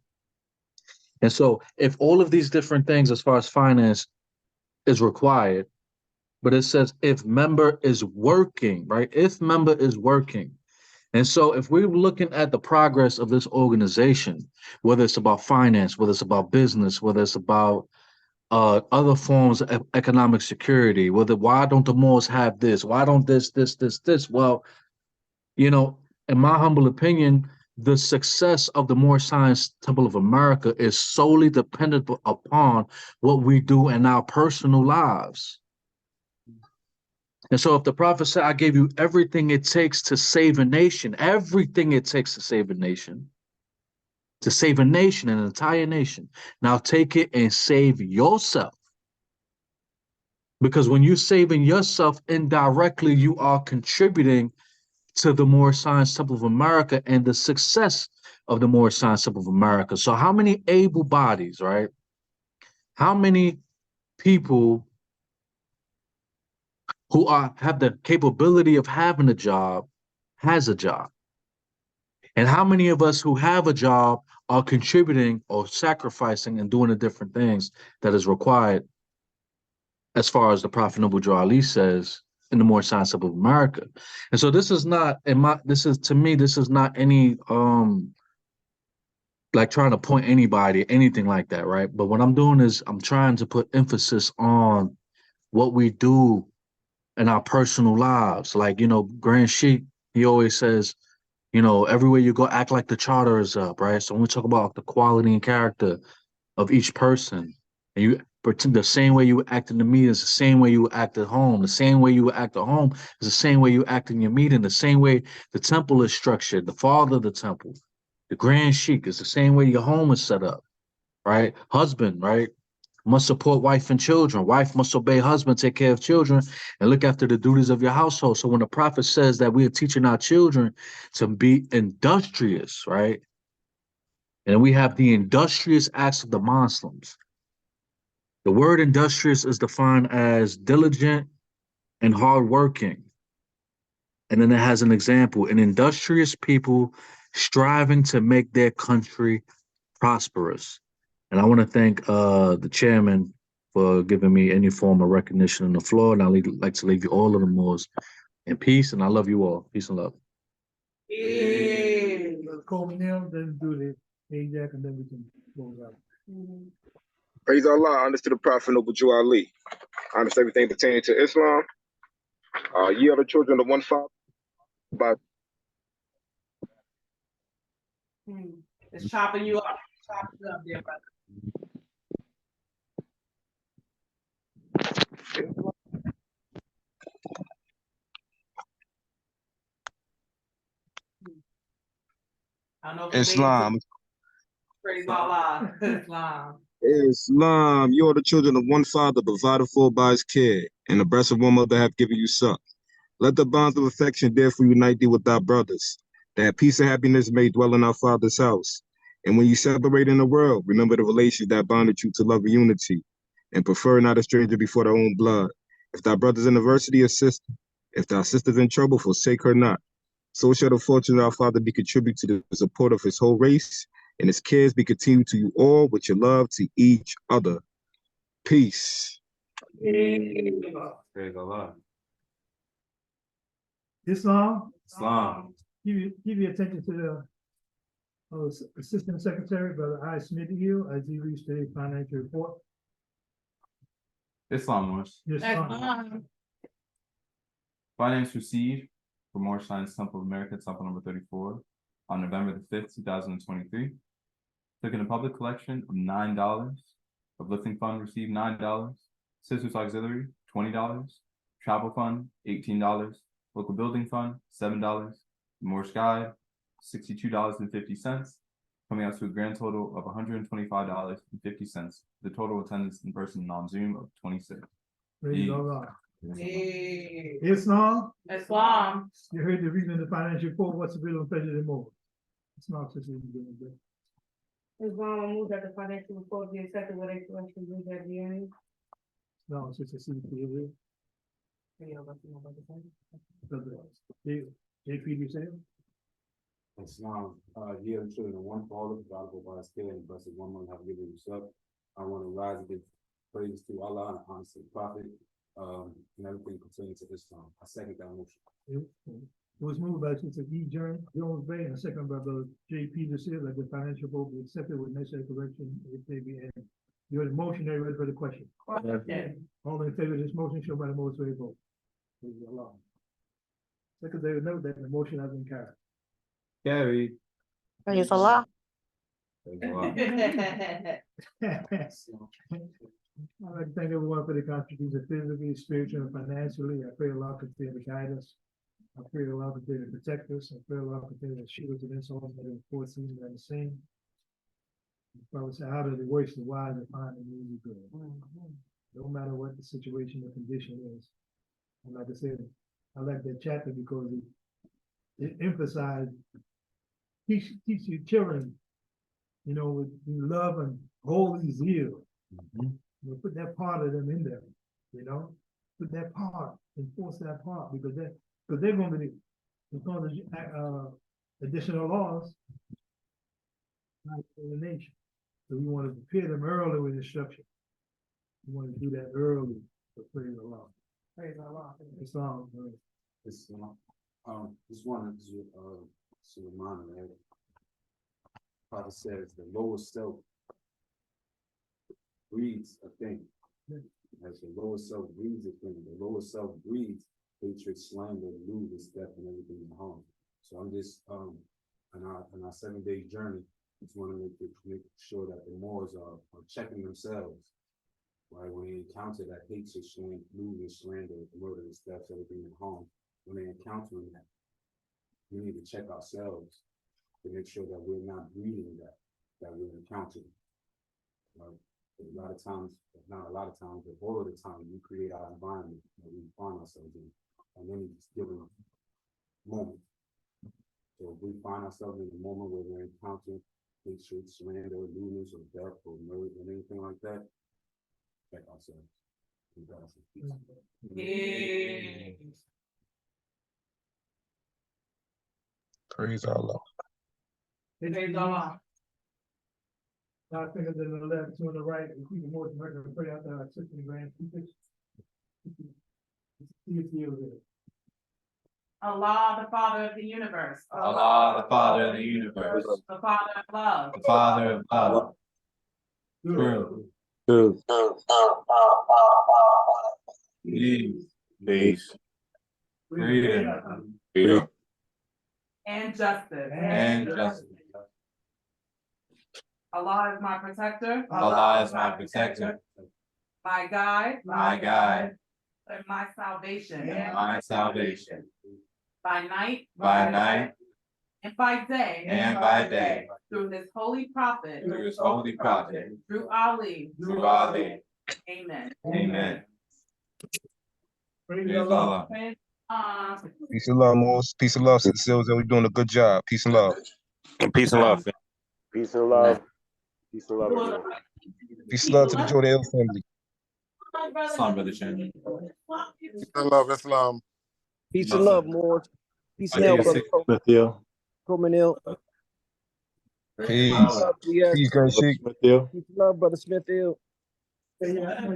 And so if all of these different things as far as finance is required, but it says if member is working, right? If member is working. And so if we're looking at the progress of this organization, whether it's about finance, whether it's about business, whether it's about other forms of economic security, why don't the Moors have this? Why don't this? Well, in my humble opinion, the success of the Moorish Science Temple of America is solely dependent upon what we do in our personal lives. And so if the prophet said, I gave you everything it takes to save a nation, everything it takes to save a nation, an entire nation, now take it and save yourself. Because when you're saving yourself indirectly, you are contributing to the Moorish Science Temple of America and the success of the Moorish Science Temple of America. So how many able bodies, right? How many people who have the capability of having a job has a job? And how many of us who have a job are contributing or sacrificing and doing the different things that is required, as far as the Prophet Noble Drew Ali says in the Moorish Science Temple of America? And so this is not this is not any like trying to point anybody, anything like that, right? But what I'm doing is I'm trying to put emphasis on what we do in our personal lives. Like, Grand Sheik, he always says, everywhere you go, act like the charter is up, right? So when we talk about the quality and character of each person, and the same way you act in the meeting is the same way you act at home. The same way you act at home is the same way you act in your meeting. The same way the temple is structured, the father of the temple, the grand sheik is the same way your home is set up, right? Husband, right? Must support wife and children. Wife must obey husband, take care of children, and look after the duties of your household. So when the prophet says that we are teaching our children to be industrious, right? And we have the industrious acts of the Muslims. The word industrious is defined as diligent and hardworking. And then it has an example, an industrious people striving to make their country prosperous. And I want to thank the chairman for giving me any form of recognition on the floor. And I'd like to leave you all of the Moors in peace. And I love you all. Peace and love. Kobe now, then do the AJAC, and then we can close out. Praise Allah, honest to the Prophet Noble Jew Ali. Honest everything pertaining to Islam. Ye are the children of one father. But It's chopping you up. Chopping you up there, brother. I don't know if Islam. Praise Allah. Islam. Islam, you are the children of one father, provided for by his care, and the breast of one mother have given you suck. Let the bonds of affection therefore unite thee with thy brothers, that peace and happiness may dwell in our Father's house. And when you separate in the world, remember the relations that bonded you to love and unity, and prefer not a stranger before their own blood. If thy brother's in adversity, assist him. If thy sister's in trouble, forsake her not. So shall the fortune of our Father be contributed to the support of his whole race, and his cares be continued to you all with your love to each other. Peace. Praise Allah. Islam. Islam. Give your attention to the Assistant Secretary, Brother I. Smith Hill, as he reads today's financial report. Islam was. Islam. Finance received for Moorish Science Temple of America, Temple number 34, on November the 5th, 2023. Took in a public collection of $9. Uplifting Fund received $9. Sisters Auxiliary, $20. Travel Fund, $18. Local Building Fund, $7. Moorish Guide, $62.50. Coming out to a grand total of $125.50. The total attendance in person non-Zoom of 26. Praise Allah. Islam. Islam. You heard the reading of the financial report. What's the bill on pleasure more? Islam says we can do it. Islam will move that the financial report be accepted with explanation of at the end. No, it's just a CPA. JP, you say? Islam, ye are the children of one father, provided by his care, and blessed one man have given you up. I want to rise and give praise to Allah and honor to the Prophet, and everything pertaining to Islam. I second that motion. It was moved by Sister E. Jones Bay and second by Brother J. Peter Seal that the financial vote be accepted with necessary correction if they be added. You heard the motion, are you ready for the question? All in favor of this motion, show by the most way vote. Praise Allah. Secretary, note that the motion has been carried. Carried. Praise Allah. I'd like to thank everyone for the contribution physically, spiritually, and financially. I pray Allah continue to guide us. I pray Allah continue to protect us. I pray Allah continue to shield us against all that are foreseen and unseen. The Prophet said, out of the worst, the wise and find the easy good. No matter what the situation or condition is. And like I said, I like that chapter because it emphasized teach your children, you know, with love and holy zeal. You know, put that part of them in there, you know, put that part, enforce that part, because they're going to be, because of additional laws in the nation. So we want to prepare them early with instruction. We want to do that early. So praise Allah. Praise Allah. Islam. Islam. Just wanted to remind me that Prophet says the lower self breeds a thing. As the lower self breeds a thing, the lower self breeds hatred, slander, lewdness, death, and everything in harm. So I'm just on our 7-day journey, just want to make sure that the Moors are checking themselves Right? When they encounter that hatred, losing, slander, murder, theft, everything at home, when they're encountering that, we need to check ourselves to make sure that we're not breeding that we're encountering. Right? A lot of times, not a lot of times, but all of the time, we create our environment that we find ourselves in, and then it's given moment. So if we find ourselves in a moment where we're encountering hatred, slander, lewdness, or death, or murder, and anything like that, check ourselves. Praise Allah. Our fingers in the left, to the right, and keep the more to pray out our 60 grand. Allah, the Father of the universe. Allah, the Father of the universe. The Father of love. The Father of love. True. True. Peace. Freedom. And justice. And justice. Allah is my protector. Allah is my protector. My guide. My guide. And my salvation. And my salvation. By night. By night. And by day. And by day. Through his holy prophet. Through his holy prophet. Through Ali. Through Ali. Amen. Amen. Praise Allah. Peace and love, Moors. Peace and love, sisters. We're doing a good job. Peace and love. Peace and love. Peace and love. Peace and love, everyone. Peace and love to the Jordan family. Islam, Brother Chan. Love Islam. Peace and love, more. Peace and love, brother. Smithfield. Coleman. Peace. Yes. Peace, Grand Sheik. Smithfield. Peace and love, brother Smithfield. Islam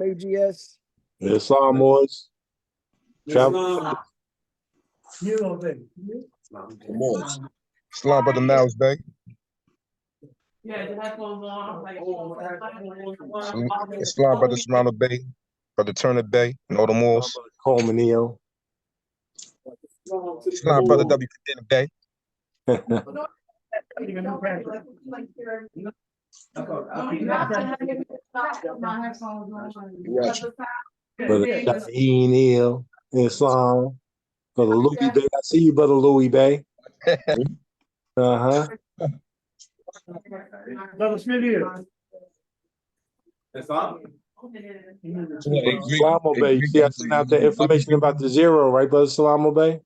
AGS. Islam Moors. Travel. Moors. Islam, brother Miles Bay. Yeah, the headphones on. Islam, brother Serrano Bay. Brother Turner Bay. And all the Moors. Coleman Neal. Islam, brother W. Kadena Bay. Brother Shaheen Neal. Islam. Brother Louis Bay. I see you, Brother Louis Bay. Uh-huh. Brother Smithfield. Islam. Salamo Bay. You see, I sent out the information about the zero, right, Brother Salamo Bay?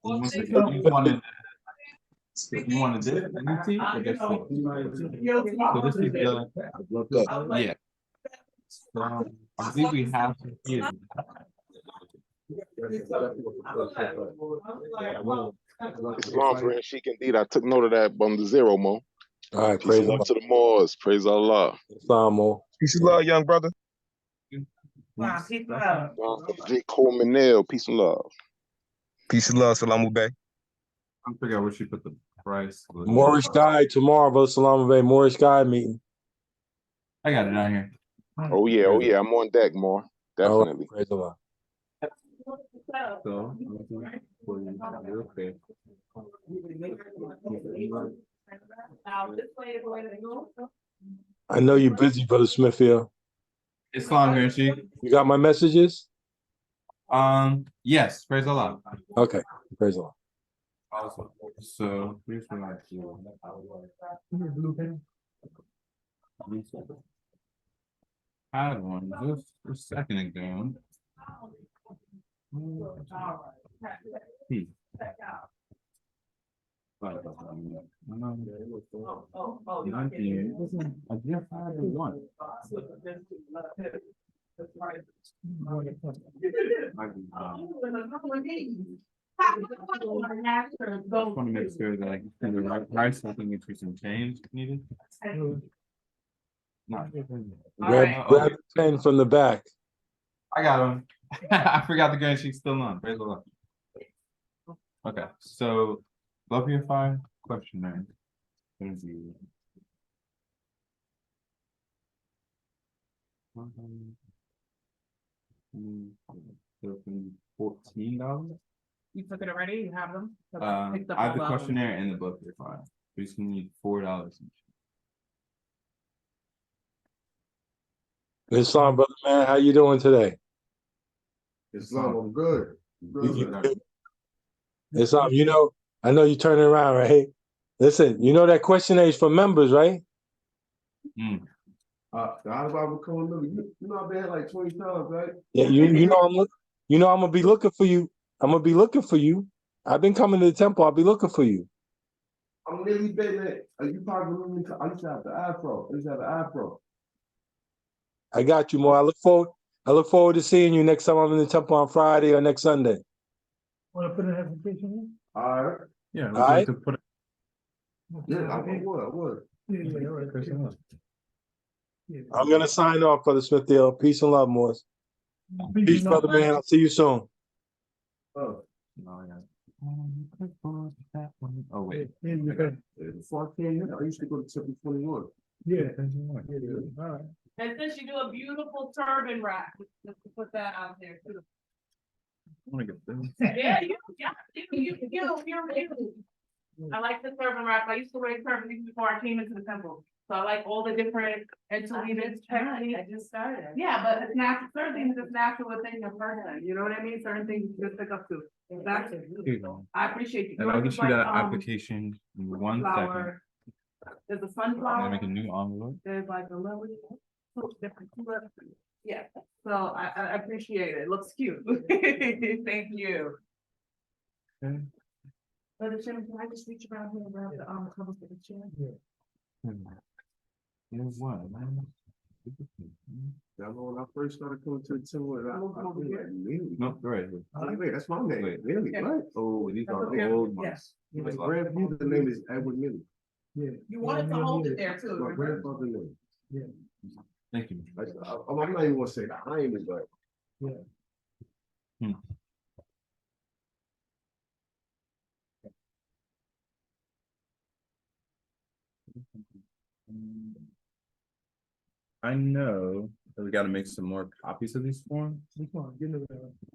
You want to do it? Or this one? So this is the, yeah. I think we have to here. Islam, Grand Sheik, indeed. I took note of that on the zero, Mo. All right, Peace praise and love Allah. to the Moors. Praise Allah. Salamo. Peace and love, young brother. J. Coleman Nail. Peace and love. Peace and love, Salamu Bay. I'm figuring out where she put the price. Moorish Guy tomorrow, Brother Salamo Bay. Moorish Guy meeting. I got it down here. Oh yeah. I'm on deck, more. Definitely. Praise Allah. So, real quick. I know you're busy, Brother Smithfield. Islam, Grand Sheik. You got my messages? Yes, praise Allah. Okay, praise Allah. Awesome. So here's what I do. I had one just a second ago. I just had one. Just want to make sure that I can send the right price. I think it's some change needed. Grab the pen from the back. I got him. I forgot the Grand Sheik's still on. Praise the Lord. Okay, so love your fire questionnaire. $14. You took it already? You have them? I have the questionnaire and the book. You're fine. We just need $4 each. Islam, brother man, how you doing today? Islam, I'm good. Good. Islam, I know you turning around, right? Listen, you know that questionnaire is for members, right? The Bible coming to me. You know I've been here like 20 times, right? Yeah, I'm gonna be looking for you. I'm gonna be looking for you. I've been coming to the temple. I'll be looking for you. I'm really big, man. You probably remember me. I used to have the afro. I got you, more. I look forward to seeing you next time I'm in the temple on Friday or next Sunday. Want to put an application in? All right. Yeah, would you like to put Yeah, I would. Yeah, all right. Yeah. I'm gonna sign off, Brother Smithfield. Peace and love, Morris. Peace, brother man. I'll see you soon. Oh. No, yeah. Oh wait. Before I came here, I used to go to TEMPLE34. Yeah. All right. And since you do a beautiful turban wrap, just to put that out there too. I want to get this. Yeah, you. I like the turban wrap. I used to wear turban even before I came into the temple. So I like all the different interweaving techniques. I just started. Yeah, but it's natural. Certain things is natural within your person. You know what I mean? Certain things you just pick up to. Exactly. Here you go. I appreciate you. And I'll Yours get is you like, that application in 1 second. flower. There's a I'm sunflower. gonna make a new envelope. There's like a little different. Yeah. So I appreciate it. It looks cute. Thank you. Okay. Brother Chairman, can I just reach around here and grab the covers for the chair? Here's one. Y'all know when I first started coming to the temple, I was like, really? No, right. Wait, that's my name. Wait. Really? Yeah. What? Oh, these That's are okay. old ones. Yes. My grandfather's name is Edward Millie. Yeah. You wanted to hold it there too. My remember? grandfather's name. Yeah. Thank you. I'm not even gonna say that. I ain't even like. Yeah. I know that we got to make some more copies of these forms.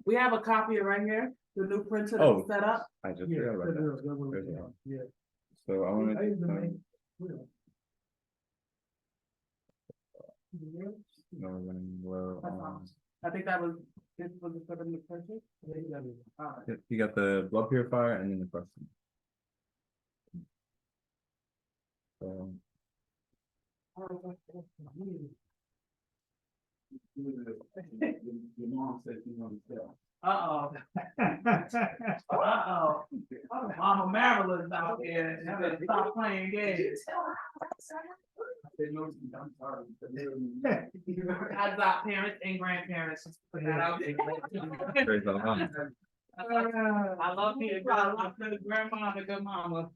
We have a copy right here, the new printer that's Oh. set up. I just forgot about that. There's one. Yeah. So I want to. I think that was, this was for the new printer. You got the blood purifier and then the question. So, your mom said she's on the cell. Uh-oh. Uh-oh. Mama Marilyn's out here. You better stop playing games. I'm sorry. I got parents and grandparents. Just put that out there. Praise the Lord. I love you. I love the grandma and the good mama.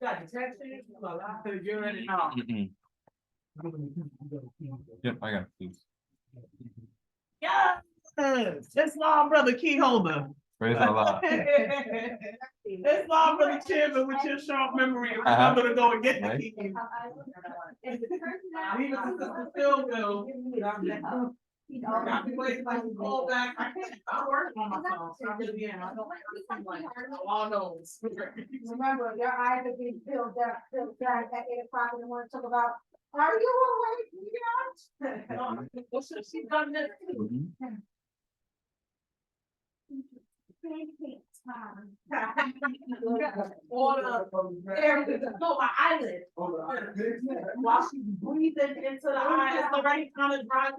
Got the text in it? You already know. Yep, I got these. Yes, it's my brother key holder. Praise the Lord. It's my brother Chairman with your sharp memory. Remember to go and get the key. Even Sister Stillville. Call back. I'm working on my phone. So I'm really in. I don't like all those. Remember, your eyes are being filled up at 8 o'clock in the morning. Talk about, are you awake yet? Well, so she's done this. No, my eyelid. While she's breathing into the eyes, already kind of dry.